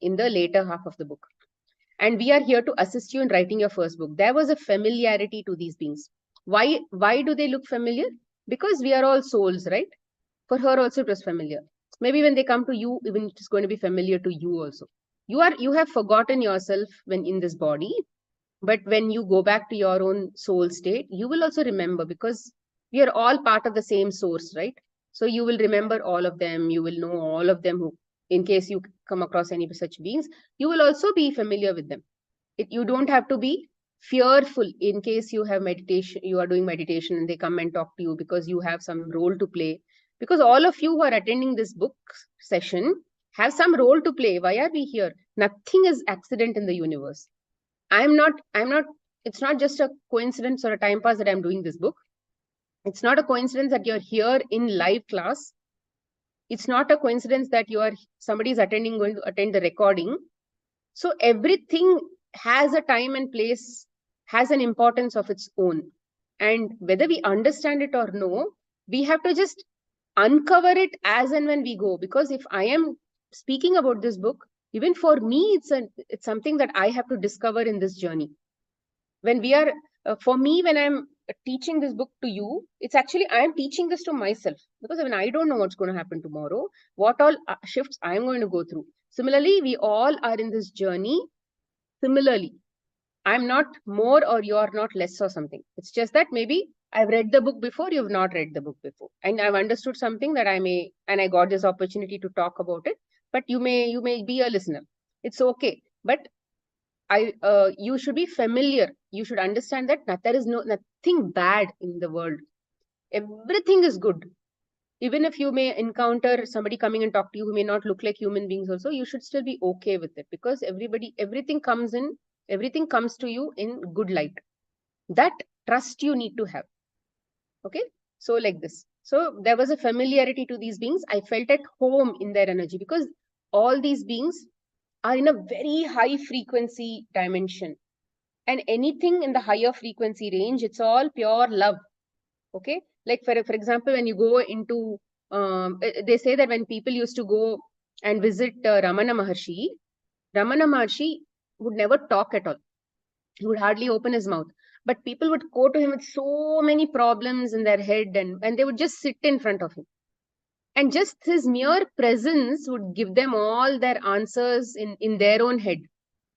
in the later half of the book. And we are here to assist you in writing your first book. There was a familiarity to these beings. Why do they look familiar? Because we are all souls, right? For her also it was familiar. Maybe when they come to you, even it is going to be familiar to you also. You have forgotten yourself when in this body, but when you go back to your own soul state, you will also remember, because we are all part of the same source, right? So you will remember all of them, you will know all of them, who, in case you come across any such beings, you will also be familiar with them. You don't have to be fearful in case you have meditation, you are doing meditation and they come and talk to you because you have some role to play. Because all of you who are attending this book session have some role to play. Why are we here? Nothing is accident in the universe. I'm not, it's not just a coincidence or a time pass that I'm doing this book. It's not a coincidence that you're here in live class. It's not a coincidence that somebody is going to attend the recording. So everything has a time and place, has an importance of its own. And whether we understand it or no, we have to just uncover it as and when we go. Because if I am speaking about this book, even for me, it's something that I have to discover in this journey. When we are, for me, when I'm teaching this book to you, it's actually, I am teaching this to myself, because when I don't know what's going to happen tomorrow, what all shifts I am going to go through. Similarly, we all are in this journey. Similarly, I'm not more or you're not less or something. It's just that maybe I've read the book before, you've not read the book before. And I've understood something that and I got this opportunity to talk about it. But you may be a listener. It's okay. But you should be familiar. You should understand that there is nothing bad in the world. Everything is good. Even if you may encounter somebody coming and talk to you who may not look like human beings also, you should still be okay with it, because everything comes to you in good light. That trust you need to have. Okay. So like this. So there was a familiarity to these beings. I felt at home in their energy, because all these beings are in a very high frequency dimension, and anything in the higher frequency range, it's all pure love. Okay. Like for example, when you go into, they say that when people used to go and visit Ramana Maharshi would never talk at all. He would hardly open his mouth. But people would go to him with so many problems in their head, and they would just sit in front of him. And just his mere presence would give them all their answers in their own head.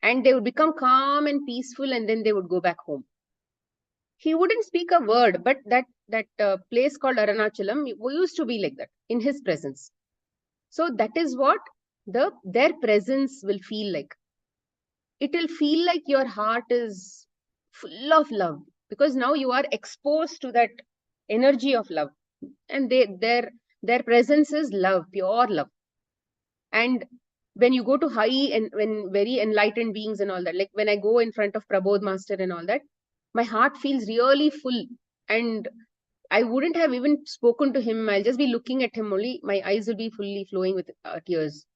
And they would become calm and peaceful, and then they would go back home. He wouldn't speak a word, but that place called Arunachalam used to be like that in his presence. So that is what their presence will feel like. It will feel like your heart is full of love, because now you are exposed to that energy of love, and their presence is love, pure love. And when you go to high and when very enlightened beings and all that, like when I go in front of Prabodh Master and all that, my heart feels really full, and I wouldn't have even spoken to him. I'll just be looking at him only. My eyes will be fully flowing with tears,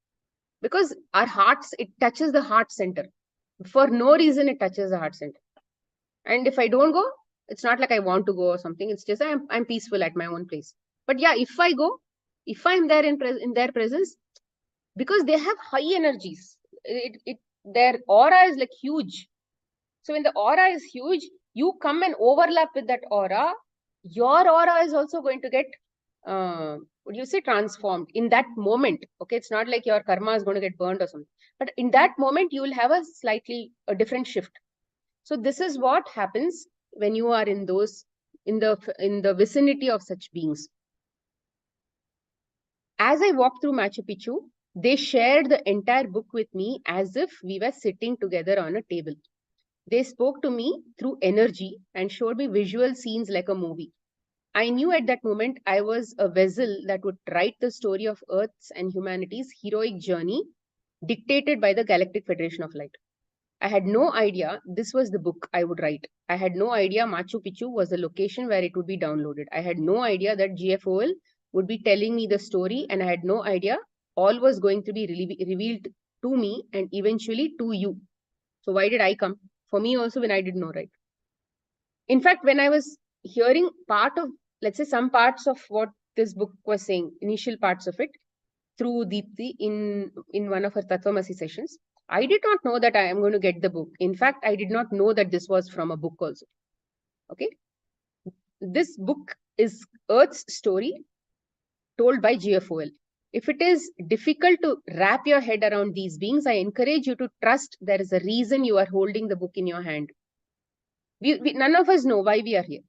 because our hearts, it touches the heart center. For no reason, it touches the heart center. And if I don't go, it's not like I want to go or something. It's just I'm peaceful at my own place. But yeah, if I go, if I'm there in their presence, because they have high energies, their aura is like huge. So when the aura is huge, you come and overlap with that aura, your aura is also going to get, what do you say, transformed in that moment. Okay, it's not like your karma is going to get burned or something. But in that moment, you will have a different shift. So this is what happens when you are in the vicinity of such beings. As I walked through Machu Picchu, they shared the entire book with me as if we were sitting together on a table. They spoke to me through energy and showed me visual scenes like a movie. I knew at that moment I was a vessel that would write the story of Earth's and humanity's heroic journey, dictated by the Galactic Federation of Light. I had no idea this was the book I would write. I had no idea Machu Picchu was the location where it would be downloaded. I had no idea that GFOL would be telling me the story, and I had no idea all was going to be revealed to me and eventually to you. So why did I come? For me also, when I didn't know, right? In fact, when I was hearing part of, let's say, some parts of what this book was saying, initial parts of it, through Deepthi in one of her Tattvamasi sessions, I did not know that I am going to get the book. In fact, I did not know that this was from a book also. Okay. This book is Earth's story told by GFOL. If it is difficult to wrap your head around these beings, I encourage you to trust there is a reason you are holding the book in your hand. None of us know why we are here.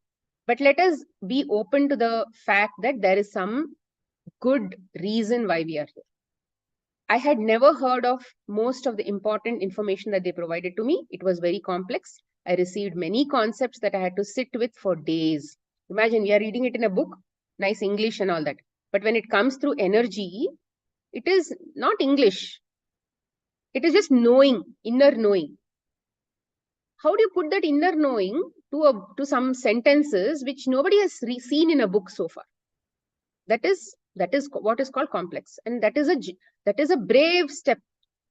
But let us be open to the fact that there is some good reason why we are here. I had never heard of most of the important information that they provided to me. It was very complex. I received many concepts that I had to sit with for days. Imagine, we are reading it in a book, nice English and all that. But when it comes through energy, it is not English. It is just knowing, inner knowing. How do you put that inner knowing to some sentences which nobody has seen in a book so far? That is what is called complex, and that is a brave step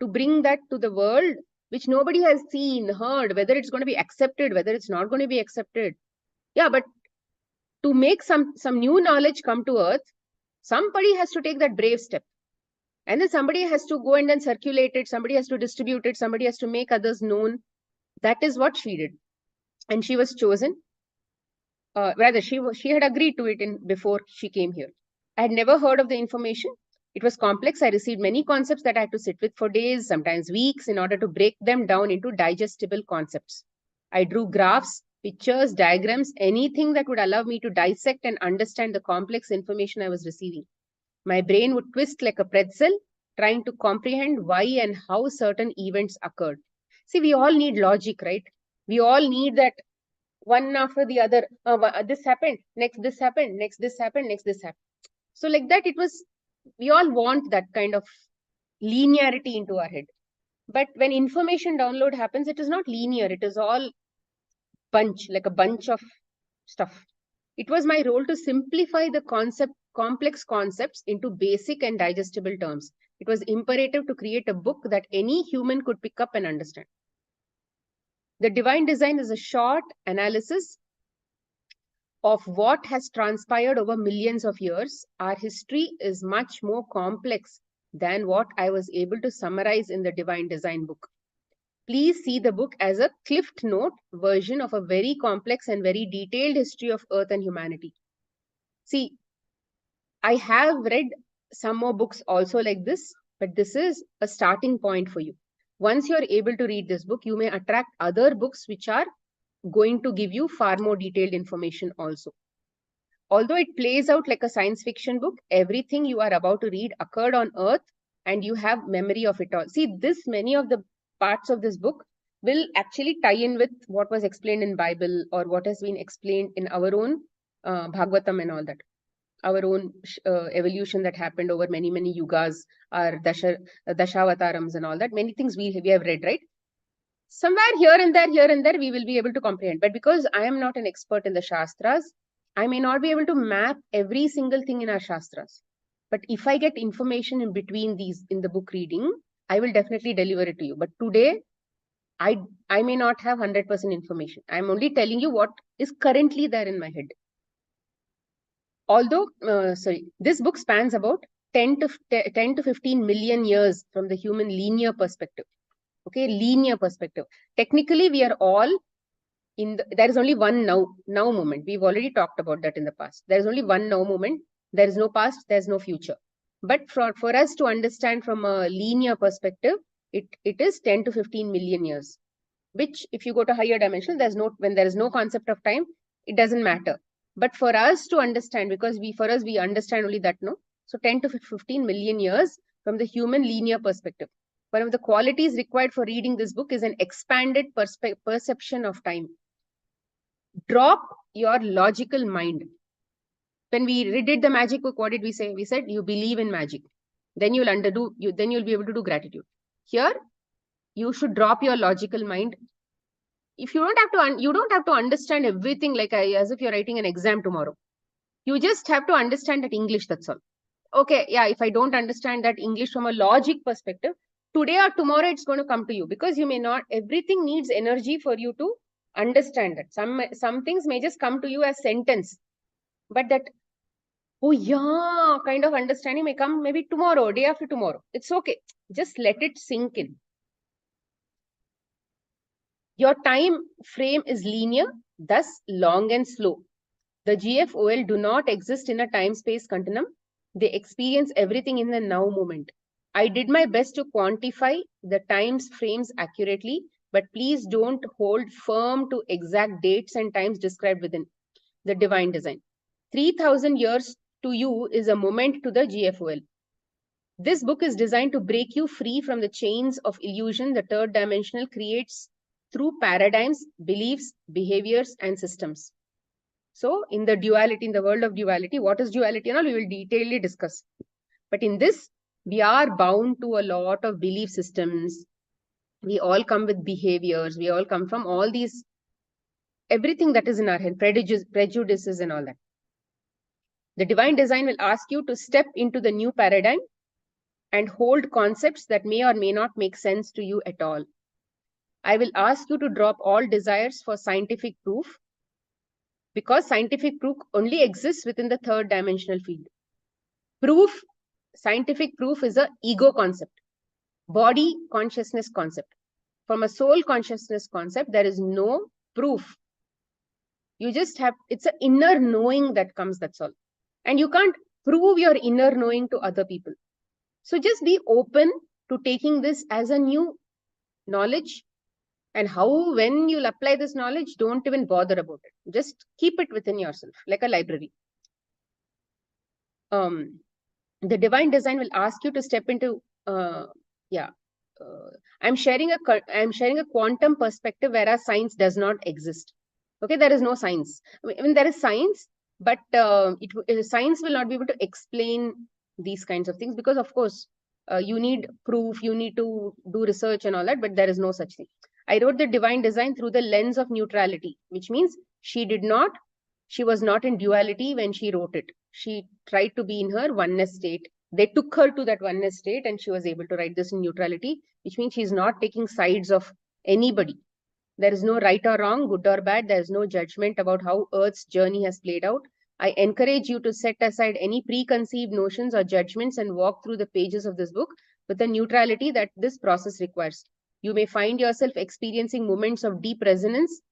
to bring that to the world, which nobody has seen, heard, whether it's going to be accepted, whether it's not going to be accepted. Yeah, but to make some new knowledge come to earth, somebody has to take that brave step, and then somebody has to go and then circulate it, somebody has to distribute it, somebody has to make others known. That is what she did, and she was chosen. Rather, she had agreed to it before she came here. I had never heard of the information. It was complex. I received many concepts that I had to sit with for days, sometimes weeks, in order to break them down into digestible concepts. I drew graphs, pictures, diagrams, anything that would allow me to dissect and understand the complex information I was receiving. My brain would twist like a pretzel, trying to comprehend why and how certain events occurred. See, we all need logic, right? We all need that one after the other. This happened, next this happened, next this happened, next this happened. So like that, we all want that kind of linearity into our head. But when information download happens, it is not linear. It is all like a bunch of stuff. It was my role to simplify the complex concepts into basic and digestible terms. It was imperative to create a book that any human could pick up and understand. The Divine Design is a short analysis of what has transpired over millions of years. Our history is much more complex than what I was able to summarize in the Divine Design book. Please see the book as a cliff note version of a very complex and very detailed history of Earth and humanity. See, I have read some more books also like this, but this is a starting point for you. Once you're able to read this book, you may attract other books which are going to give you far more detailed information also. Although it plays out like a science fiction book, everything you are about to read occurred on Earth and you have memory of it all. See, many of the parts of this book will actually tie in with what was explained in Bible or what has been explained in our own Bhagavatam and all that. Our own evolution that happened over many yugas, our Dashaavatarams and all that. Many things we have read, right? Somewhere here and there, we will be able to comprehend. But because I am not an expert in the Shastras, I may not be able to map every single thing in our Shastras. But if I get information in between these in the book reading, I will definitely deliver it to you. But today, I may not have 100% information. I'm only telling you what is currently there in my head. Although, this book spans about 10 to 15 million years from the human linear perspective. Okay, linear perspective. Technically, we are all there is only one now moment. We've already talked about that in the past. There is only one now moment. There is no past, there's no future. But for us to understand from a linear perspective, it is 10 to 15 million years. Which, if you go to higher dimension, when there is no concept of time, it doesn't matter. But for us to understand, because we understand only that, no? So 10 to 15 million years from the human linear perspective. One of the qualities required for reading this book is an expanded perception of time. Drop your logical mind. When we redid the magic book, what did we say? We said, you believe in magic. Then you'll be able to do gratitude. Here, you should drop your logical mind. If you don't have to understand everything like as if you're writing an exam tomorrow. You just have to understand that English, that's all. Okay, yeah, if I don't understand that English from a logic perspective, today or tomorrow it's going to come to you, because you may not, everything needs energy for you to understand that. Some things may just come to you as sentence, but that, oh yeah, kind of understanding may come maybe tomorrow, day after tomorrow. It's okay. Just let it sink in. Your time frame is linear, thus long and slow. The GFOL do not exist in a time-space continuum. They experience everything in the now moment. I did my best to quantify the times frames accurately, but please don't hold firm to exact dates and times described within the Divine Design. 3,000 years to you is a moment to the GFOL. This book is designed to break you free from the chains of illusion the third dimensional creates through paradigms, beliefs, behaviors, and systems. So in the duality, in the world of duality, what is duality and all, we will detailedly discuss. But in this, we are bound to a lot of belief systems. We all come with behaviors. We all come from all these, everything that is in our head, prejudices and all that. The divine design will ask you to step into the new paradigm and hold concepts that may or may not make sense to you at all. I will ask you to drop all desires for scientific proof, because scientific proof only exists within the third dimensional field. Proof, scientific proof is an ego concept, body consciousness concept. From a soul consciousness concept, there is no proof. You just have, it's an inner knowing that comes, that's all. And you can't prove your inner knowing to other people. So just be open to taking this as a new knowledge. And how, when you'll apply this knowledge, don't even bother about it. Just keep it within yourself, like a library. The divine design will ask you to step into, I'm sharing a quantum perspective, whereas science does not exist. Okay, there is no science. I mean, there is science, but science will not be able to explain these kinds of things, because of course you need proof, you need to do research and all that, but there is no such thing. I wrote the divine design through the lens of neutrality, which means she was not in duality when she wrote it. She tried to be in her oneness state. They took her to that oneness state and she was able to write this in neutrality, which means she's not taking sides of anybody. There is no right or wrong, good or bad. There is no judgment about how Earth's journey has played out. I encourage you to set aside any preconceived notions or judgments and walk through the pages of this book with the neutrality that this process requires. You may find yourself experiencing moments of deep resonance,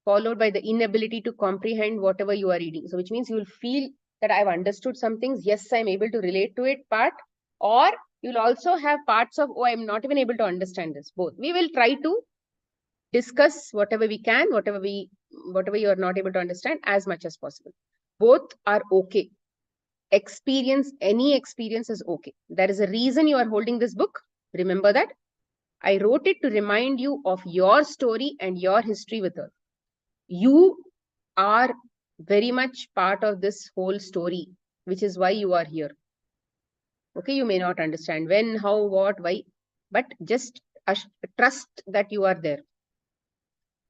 followed by the inability to comprehend whatever you are reading. So which means you will feel that I've understood some things. Yes, I'm able to relate to it part. Or you'll also have parts of, oh, I'm not even able to understand this. Both. We will try to discuss whatever we can, whatever you are not able to understand, as much as possible. Both are okay. Any experience is okay. There is a reason you are holding this book. Remember that. I wrote it to remind you of your story and your history with Earth. You are very much part of this whole story, which is why you are here. Okay, you may not understand when, how, what, why, but just trust that you are there.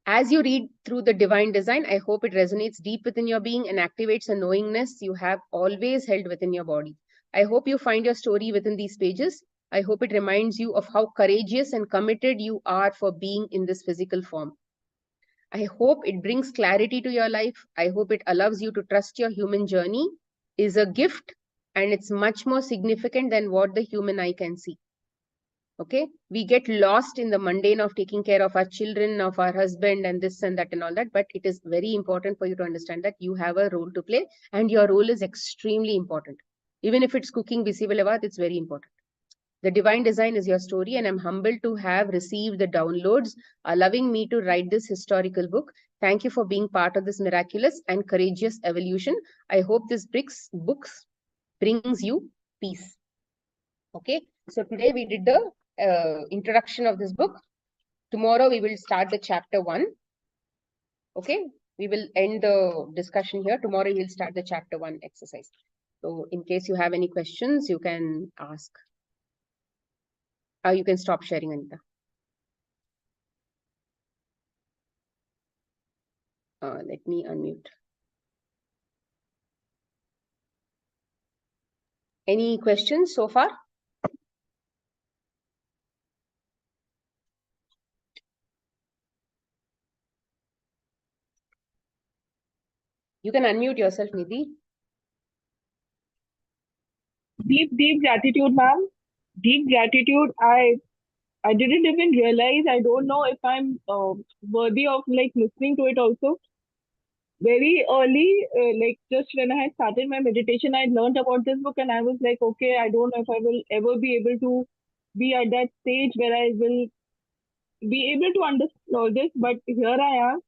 As you read through the divine design, I hope it resonates deep within your being and activates a knowingness you have always held within your body. I hope you find your story within these pages. I hope it reminds you of how courageous and committed you are for being in this physical form. I hope it brings clarity to your life. I hope it allows you to trust your human journey is a gift, and it's much more significant than what the human eye can see. Okay, we get lost in the mundane of taking care of our children, of our husband, and this and that and all that. But it is very important for you to understand that you have a role to play, and your role is extremely important. Even if it's cooking Bisivalavad, it's very important. The divine design is your story, and I'm humbled to have received the downloads, allowing me to write this historical book. Thank you for being part of this miraculous and courageous evolution. I hope this books brings you peace. Okay, so today we did the introduction of this book. Tomorrow we will start the chapter 1. Okay, we will end the discussion here. Tomorrow we'll start the chapter 1 exercise. So in case you have any questions, you can ask. You can stop sharing, Anita. Let me unmute. Any questions so far? You can unmute yourself, Nidhi. Deep gratitude, ma'am. Deep gratitude. I didn't even realize. I don't know if I'm worthy of like listening to it also. Very early, like just when I had started my meditation, I learned about this book and I was like, okay, I don't know if I will ever be able to be at that stage where I will be able to understand all this. But here I am.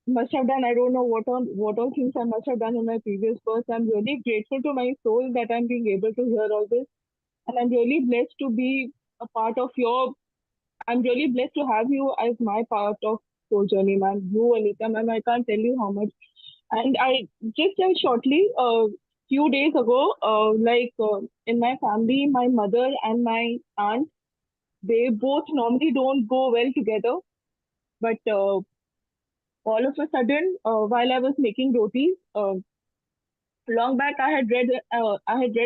Must have done. I don't know what all things I must have done in my previous birth. I'm really grateful to my soul that I'm being able to hear all this. And I'm really blessed to be a part of your I'm really blessed to have you as my part of Soul Journey, ma'am. You, Anita, ma'am, I can't tell you how much. And I just tell shortly, few days ago, in my family, my mother and my aunt, they both normally don't go well together. But all of a sudden, while I was making rotis, long back I had read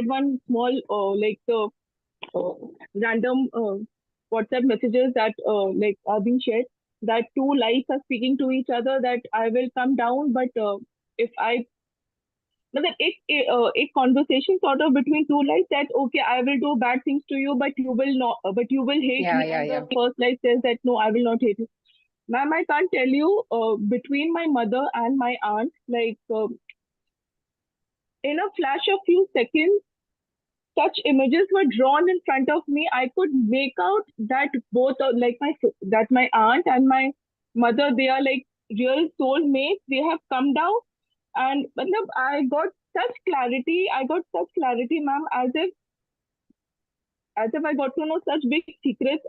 one small uh, random WhatsApp messages that are being shared, that two lights are speaking to each other, that I will come down, but if I मतलब एक conversation sort of between two lights, that okay, I will do bad things to you, but you will not, but you will hate Yeah, me, yeah, and the yeah. first light says that no, I will not hate you. Ma'am, I can't tell you, between my mother and my aunt, in a flash of few seconds, such images were drawn in front of me. I could make out that both that my aunt and my mother, they are like real soulmates. They have come down, and I got such clarity. I got such clarity, ma'am, as if I got to know such big secrets.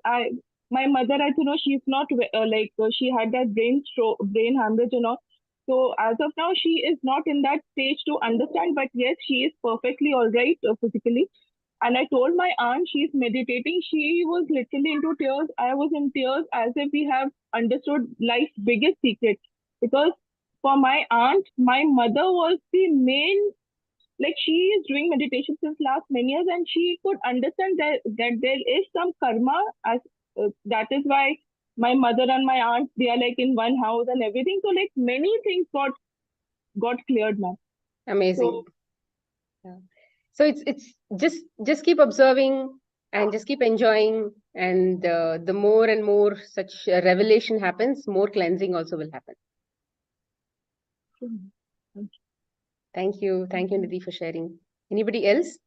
My mother, I to know she's not she had that brain hemorrhage and all. So as of now, she is not in that stage to understand. But yes, she is perfectly all right physically. And I told my aunt she's meditating. She was literally into tears. I was in tears, as if we have understood life's biggest secret. Because for my aunt, my mother was the main, like she is doing meditation since last many years, and she could understand that there is some karma, as that is why my mother and my aunt, they are like in one house and everything. So like many things got cleared now. Amazing. So Yeah. So it's just keep observing and just keep enjoying, and the more and more such revelation happens, more cleansing also will happen. Thank you, Nidhi, for sharing. Anybody else?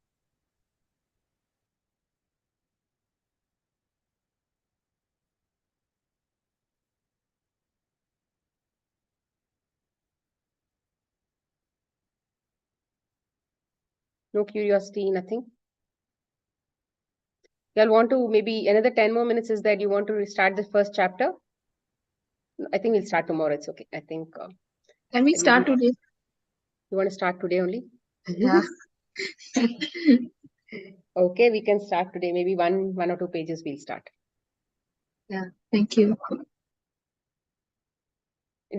No curiosity, nothing. Y'all want to maybe another 10 more minutes? Is that you want to restart the first chapter? I think we'll start tomorrow. It's okay. I think Can we maybe start today? you want to start today only? Yeah. Okay, we can start today. Maybe one or two pages we'll start. Yeah. Thank you.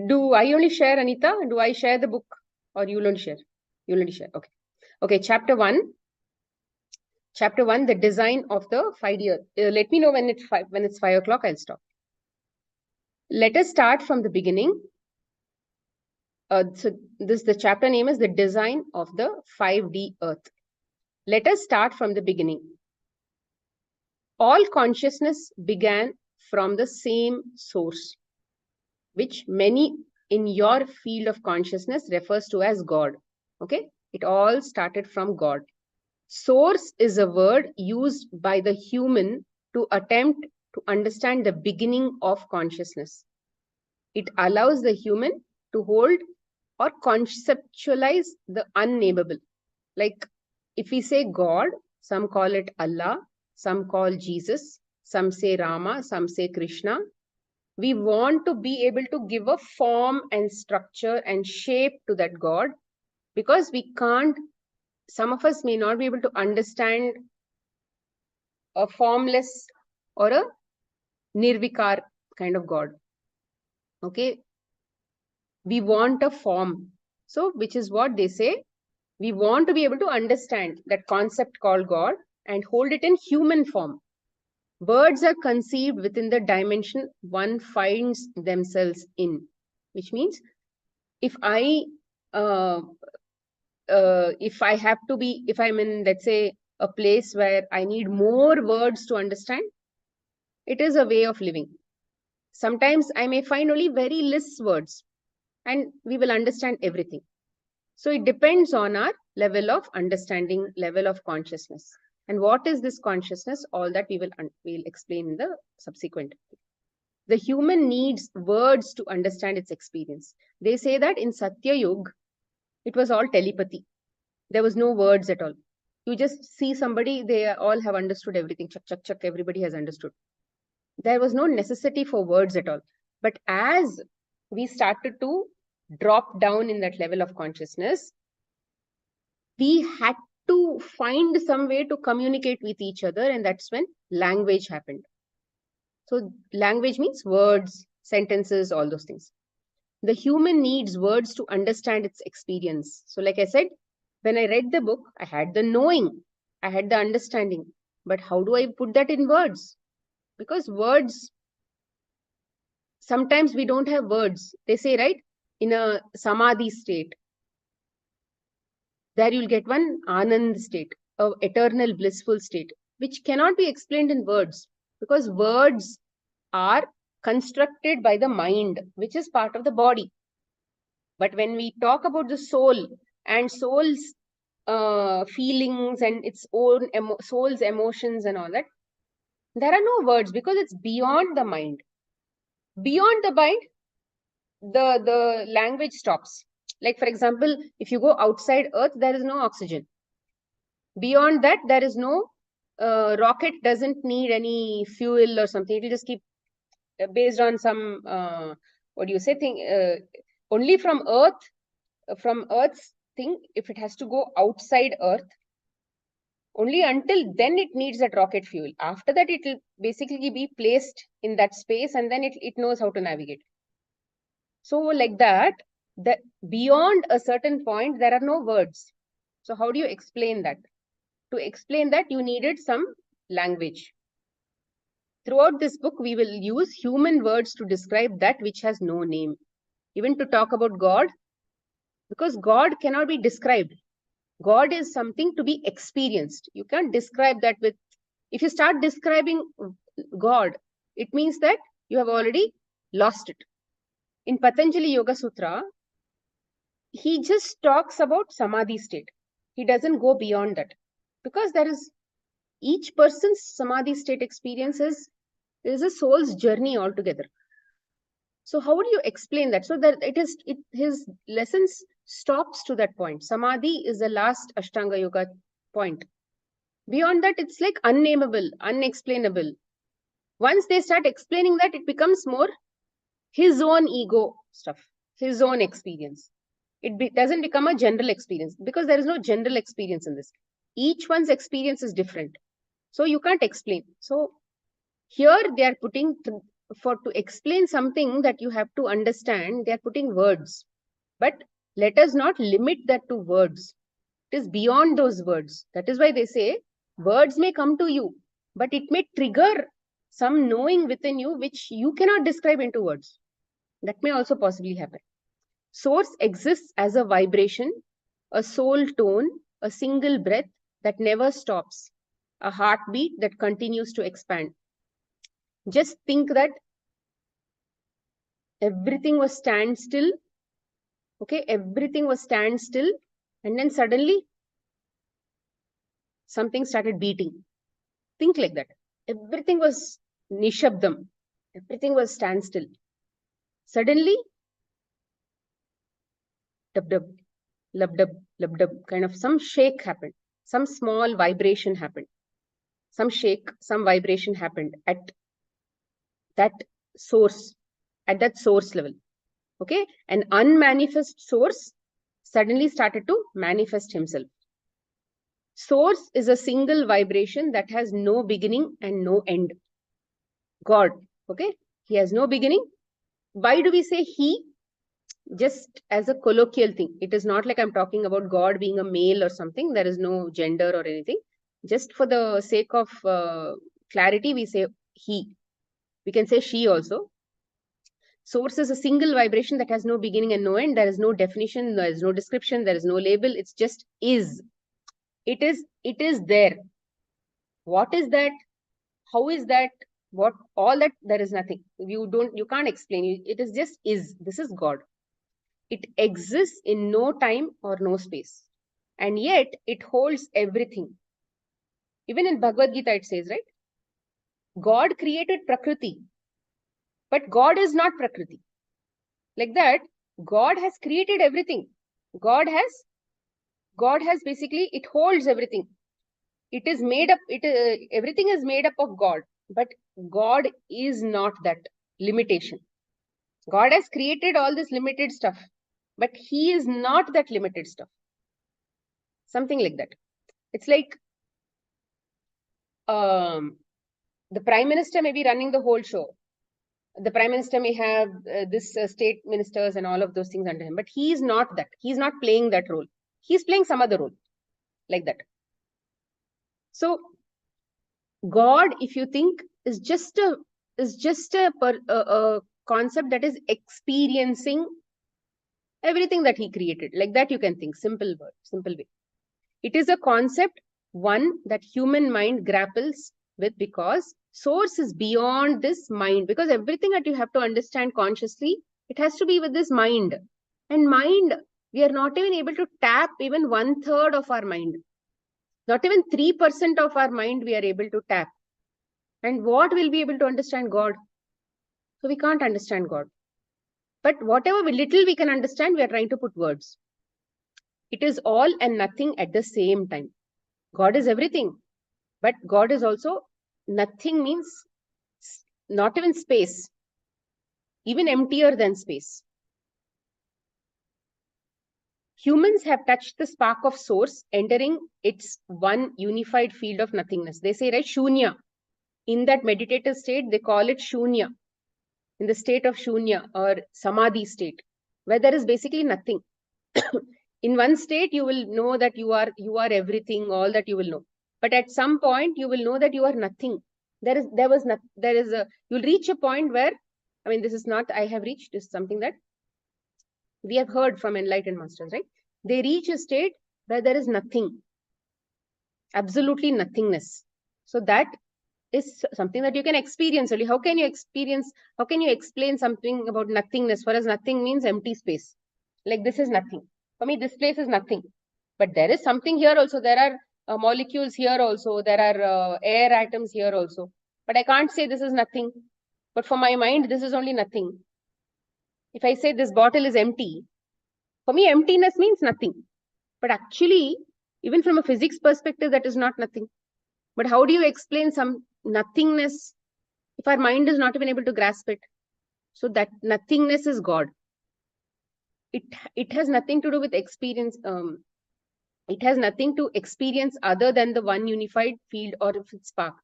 Do I only share, Anita? Do I share the book, or you'll only share? You'll only share. Okay. Okay. Chapter one. Chapter one. The design of the 5-year. Let me know when it's 5 o'clock. I'll stop. Let us start from the beginning. So the chapter name is the design of the 5D Earth. Let us start from the beginning. All consciousness began from the same source, which many in your field of consciousness refers to as God. Okay, it all started from God. Source is a word used by the human to attempt to understand the beginning of consciousness. It allows the human to hold or conceptualize the unnameable. Like if we say God, some call it Allah, some call Jesus, some say Rama, some say Krishna. We want to be able to give a form and structure and shape to that God, because we can't, some of us may not be able to understand a formless or a nirvikar kind of God. Okay, we want a form. So, which is what they say, we want to be able to understand that concept called God and hold it in human form. Words are conceived within the dimension one finds themselves in, which means if I have to be, if I'm in, let's say, a place where I need more words to understand, it is a way of living. Sometimes I may find only very less words and we will understand everything. So it depends on our level of understanding, level of consciousness. And what is this consciousness? All that we'll explain in the subsequent. The human needs words to understand its experience. They say that in Satya Yuga, it was all telepathy. There was no words at all. You just see somebody, they all have understood everything. Chuck, chuck, chuck, everybody has understood. There was no necessity for words at all. But as we started to drop down in that level of consciousness, we had to find some way to communicate with each other, and that's when language happened. So language means words, sentences, all those things. The human needs words to understand its experience. So like I said, when I read the book, I had the knowing, I had the understanding, but how do I put that in words? Because words, sometimes we don't have words. They say, right, in a samadhi state, there you'll get one anand state, a eternal blissful state, which cannot be explained in words, because words are constructed by the mind, which is part of the body. But when we talk about the soul and soul's feelings and its own soul's emotions and all that, there are no words, because it's beyond the mind. Beyond the mind, the language stops. Like, for example, if you go outside Earth, there is no oxygen. Beyond that, there is no rocket doesn't need any fuel or something. It will just keep based on some what do you say thing. Only from Earth's thing, if it has to go outside Earth, only until then it needs that rocket fuel. After that, it will basically be placed in that space, and then it knows how to navigate. So like that beyond a certain point, there are no words. So how do you explain that? To explain that, you needed some language. Throughout this book, we will use human words to describe that which has no name. Even to talk about God, because God cannot be described. God is something to be experienced. You can't describe that with, if you start describing God, it means that you have already lost it. In Patanjali Yoga Sutra, he just talks about samadhi state. He doesn't go beyond that, because there is each person's samadhi state experiences is a soul's journey altogether. So how do you explain that? So that his lessons stops to that point. Samadhi is the last Ashtanga Yoga point. Beyond that, it's like unnameable, unexplainable. Once they start explaining that, it becomes more his own ego stuff, his own experience. It doesn't become a general experience, because there is no general experience in this. Each one's experience is different. So you can't explain. So here they are putting, to explain something that you have to understand, they are putting words. But let us not limit that to words. It is beyond those words. That is why they say words may come to you, but it may trigger some knowing within you which you cannot describe into words. That may also possibly happen. Source exists as a vibration, a soul tone, a single breath that never stops, a heartbeat that continues to expand. Just think that everything was standstill. Okay, everything was standstill, and then suddenly something started beating. Think like that. Everything was nishabdam. Everything was standstill. Suddenly, dub dub, lub dub, kind of some shake happened. Some small vibration happened. Some shake, some vibration happened at that source, level. Okay, an unmanifest source suddenly started to manifest himself. Source is a single vibration that has no beginning and no end. God, okay, he has no beginning. Why do we say he? Just as a colloquial thing. It is not like I'm talking about God being a male or something. There is no gender or anything. Just for the sake of clarity, we say he. We can say she also. Source is a single vibration that has no beginning and no end. There is no definition, there is no description, there is no label. It's just is. It is there. What is that? How is that? What? All that, there is nothing. You can't explain. It is just is. This is God. It exists in no time or no space. And yet it holds everything. Even in Bhagavad Gita it says, right? God created Prakriti. But God is not Prakriti. Like that, God has created everything. God has basically, it holds everything. It is made up, everything is made up of God. But God is not that limitation. God has created all this limited stuff, but he is not that limited stuff. Something like that. It's like the Prime Minister may be running the whole show. The Prime Minister may have this state ministers and all of those things under him, but he is not that. He's not playing that role. He's playing some other role, like that. So God, if you think, is just a concept that is experiencing everything that he created. Like that, you can think. Simple word, simple way. It is a concept, one, that human mind grapples with, because source is beyond this mind. Because everything that you have to understand consciously, it has to be with this mind. And mind, we are not even able to tap even 1/3 of our mind. Not even 3% of our mind we are able to tap. And what will be able to understand God? So we can't understand God. But whatever little we can understand, we are trying to put words. It is all and nothing at the same time. God is everything, but God is also nothing, means not even space, even emptier than space. Humans have touched the spark of source, entering its one unified field of nothingness. They say, right, shunya. In that meditative state, they call it shunya. In the state of shunya or samadhi state, where there is basically nothing. In one state, you will know that you are everything, all that you will know. But at some point, you will know that you are nothing. You'll reach a point where, I mean, this is not I have reached, this is something that we have heard from enlightened masters, right? They reach a state where there is nothing, absolutely nothingness. So that is something that you can experience only. How can you explain something about nothingness? For us, nothing means empty space. Like this is nothing. For me, this place is nothing. But there is something here also. There are molecules here also. There are air atoms here also. But I can't say this is nothing. But for my mind, this is only nothing. If I say this bottle is empty, for me, emptiness means nothing. But actually, even from a physics perspective, that is not nothing. But how do you explain some nothingness if our mind is not even able to grasp it? So that nothingness is God. It has nothing to do with experience. It has nothing to experience other than the one unified field or its spark.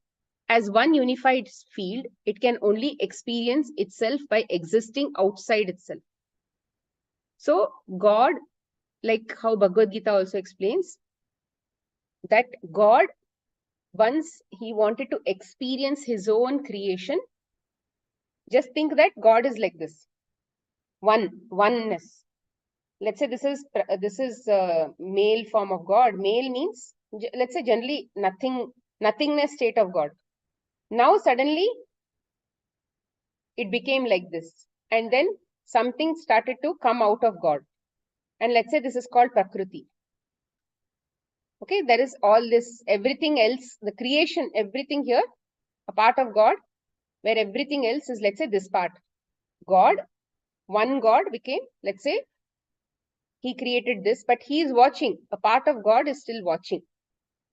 As one unified field, it can only experience itself by existing outside itself. So God, like how Bhagavad Gita also explains, that God, once he wanted to experience his own creation, just think that God is like this, oneness. Let's say this is male form of God. Male means, let's say, generally nothingness state of God. Now suddenly it became like this, and then something started to come out of God, and let's say this is called Prakriti. Okay, there is all this, everything else, the creation, everything here, a part of God, where everything else is, let's say, this part. God, one God became, let's say, he created this, but he is watching. A part of God is still watching.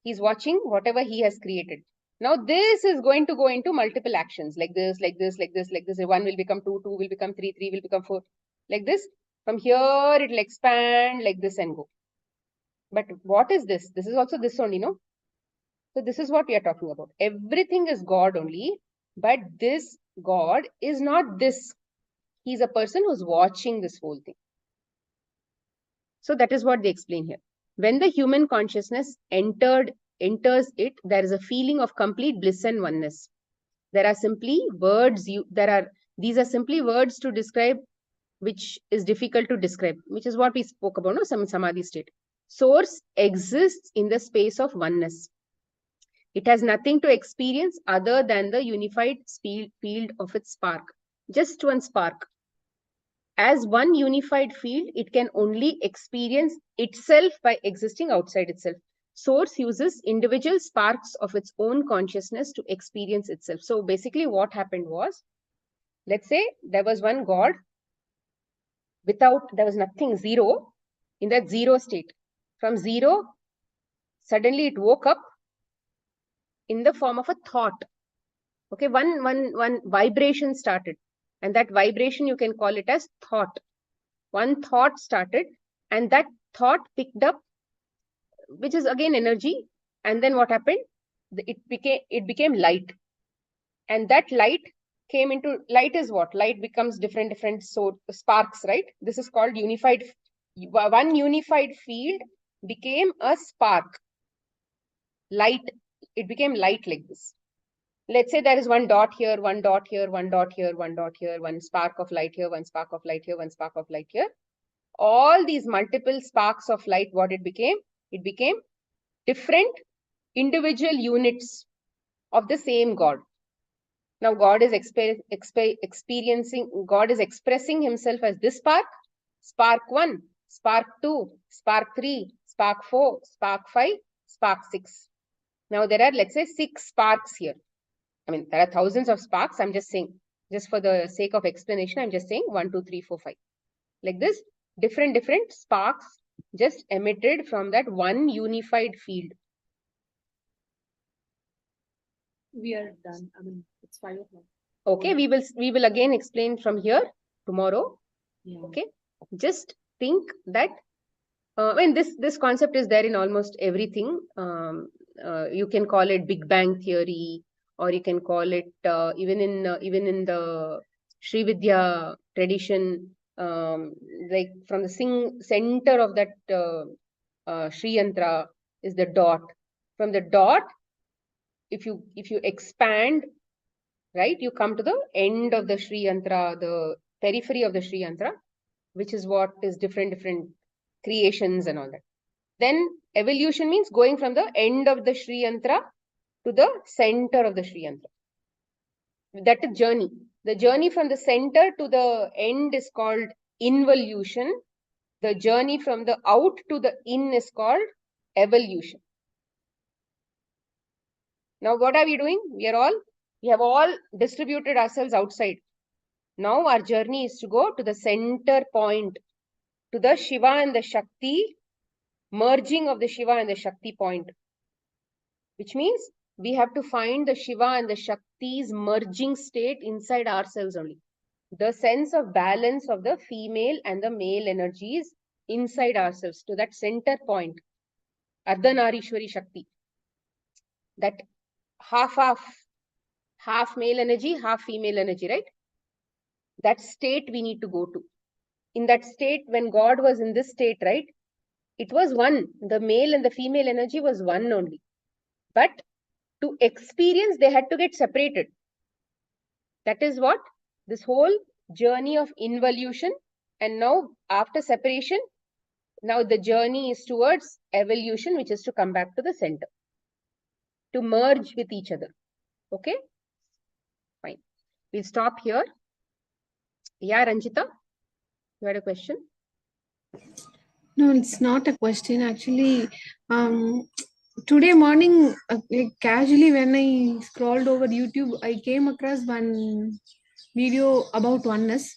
He's watching whatever he has created. Now this is going to go into multiple actions, like this, like this, like this, like this. 1 will become 2, 2 will become 3, 3 will become 4. Like this. From here, it will expand like this and go. But what is this? This is also this only, no? So this is what we are talking about. Everything is God only, but this God is not this. He's a person who's watching this whole thing. So that is what they explain here. When the human consciousness enters it, there is a feeling of complete bliss and oneness. There are simply words. These are simply words to describe, which is difficult to describe, which is what we spoke about, no? Some samadhi state. Source exists in the space of oneness. It has nothing to experience other than the unified field of its spark. Just one spark. As one unified field, it can only experience itself by existing outside itself. Source uses individual sparks of its own consciousness to experience itself. So basically what happened was, let's say there was one God, there was nothing, zero, in that zero state. From zero, suddenly it woke up in the form of a thought. Okay, one vibration started, and that vibration you can call it as thought. One thought started, and that thought picked up, which is again energy. And then what happened? It became light, and that light came into light is what? Light becomes different so sparks, right? This is called unified. One unified field became a spark. Light. It became light like this. Let's say there is one dot here, one dot here, one dot here, one dot here, one spark of light here, one spark of light here, one spark of light here. All these multiple sparks of light, what it became? It became different individual units of the same God. Now God is God is expressing himself as this spark, spark 1, spark 2, spark 3, spark 4, spark 5, spark 6. Now there are, let's say, 6 sparks here. I mean, there are thousands of sparks. I'm just saying, just for the sake of explanation, I'm just saying 1, 2, 3, 4, 5. Like this, different sparks just emitted from that one unified field. We are done. I mean, it's 5 o'clock. Okay, we will again explain from here tomorrow. Yeah. Okay, just think that when this concept is there in almost everything. You can call it Big Bang theory, or you can call it even in the Sri Vidya tradition, like from the center of that Sri Yantra is the dot. From the dot, if you expand, right, you come to the end of the Sri Yantra, the periphery of the Sri Yantra, which is what is different creations and all that. Then evolution means going from the end of the Sri Yantra to the center of the Sri Yantra. That is journey. The journey from the center to the end is called involution. The journey from the out to the in is called evolution. Now what are we doing? We have all distributed ourselves outside. Now our journey is to go to the center point, to the Shiva and the Shakti, merging of the Shiva and the Shakti point. Which means we have to find the Shiva and the Shakti's merging state inside ourselves only. The sense of balance of the female and the male energies inside ourselves, to that center point. Ardhanarishwari Shakti. That half male energy, half female energy, right? That state we need to go to. In that state, when God was in this state, right? It was one. The male and the female energy was one only. But to experience, they had to get separated. That is what this whole journey of involution. And now after separation, now the journey is towards evolution, which is to come back to the center, to merge with each other. Okay, fine. We'll stop here. Yeah, Ranjita, you had a question? No, it's not a question. Actually, today morning, casually when I scrolled over YouTube, I came across one video about oneness,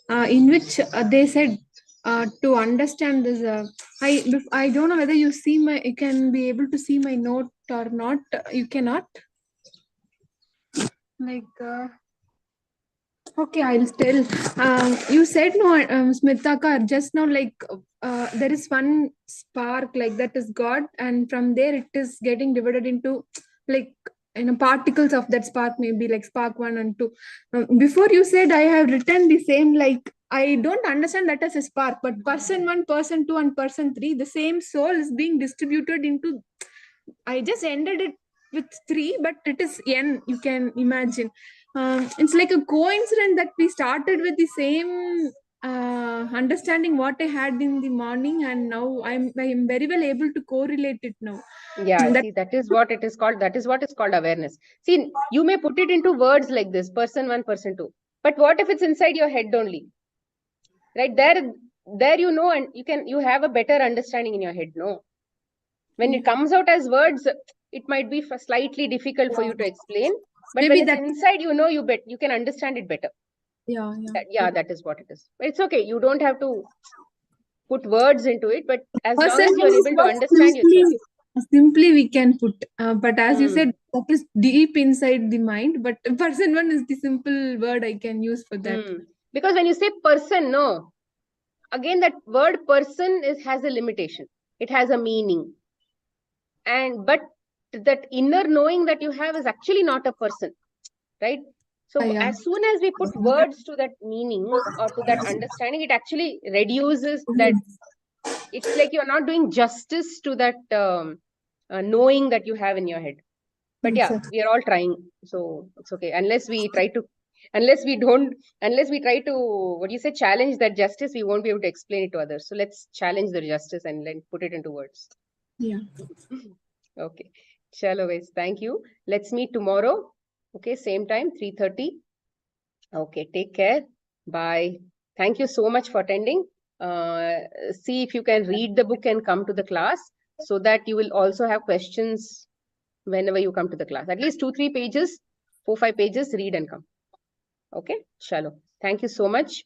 in which they said to understand this. I don't know whether you can be able to see my note or not. You cannot. Okay, I'll tell. You said no, Smritakar, just now, there is one spark like that is God, and from there it is getting divided into particles of that spark, maybe like spark 1 and 2. Before you said I have written the same, I don't understand that as a spark, but person 1, person 2, and person 3, the same soul is being distributed into. I just ended it with 3, but it is N, you can imagine. It's like a coincidence that we started with the same understanding what I had in the morning, and now I'm very well able to correlate it now. Yeah, see, that is what it is called. That is what is called awareness. See, you may put it into words like this, person 1, person 2. But what if it's inside your head only? Right there you know, and you have a better understanding in your head, no? When it comes out as words, it might be slightly difficult for you to explain. But maybe when it's inside, you can understand it better. Yeah. That is what it is. But it's okay. You don't have to put words into it, but as long as you're able to understand yourself. simply we can put, but as you Hmm. said, that is deep inside the mind. But person one is the simple word I can use for that. Because when you say person, no, again that word person has a limitation. It has a meaning, but that inner knowing that you have is actually not a person, right? So Yeah. as soon as we put words to that meaning or to that understanding, it actually reduces that. It's like you're not doing justice to that knowing that you have in your head. But yeah, Exactly. we are all trying, so it's okay. Unless we try to, what do you say, challenge that justice, we won't be able to explain it to others. So let's challenge the justice and then put it into words. Yeah. Okay. Chalo guys, thank you. Let's meet tomorrow. Okay, same time, 3:30. Okay, take care. Bye. Thank you so much for attending. See if you can read the book and come to the class so that you will also have questions whenever you come to the class. At least 2-3 pages, 4-5 pages, read and come. Okay, chalo. Thank you so much.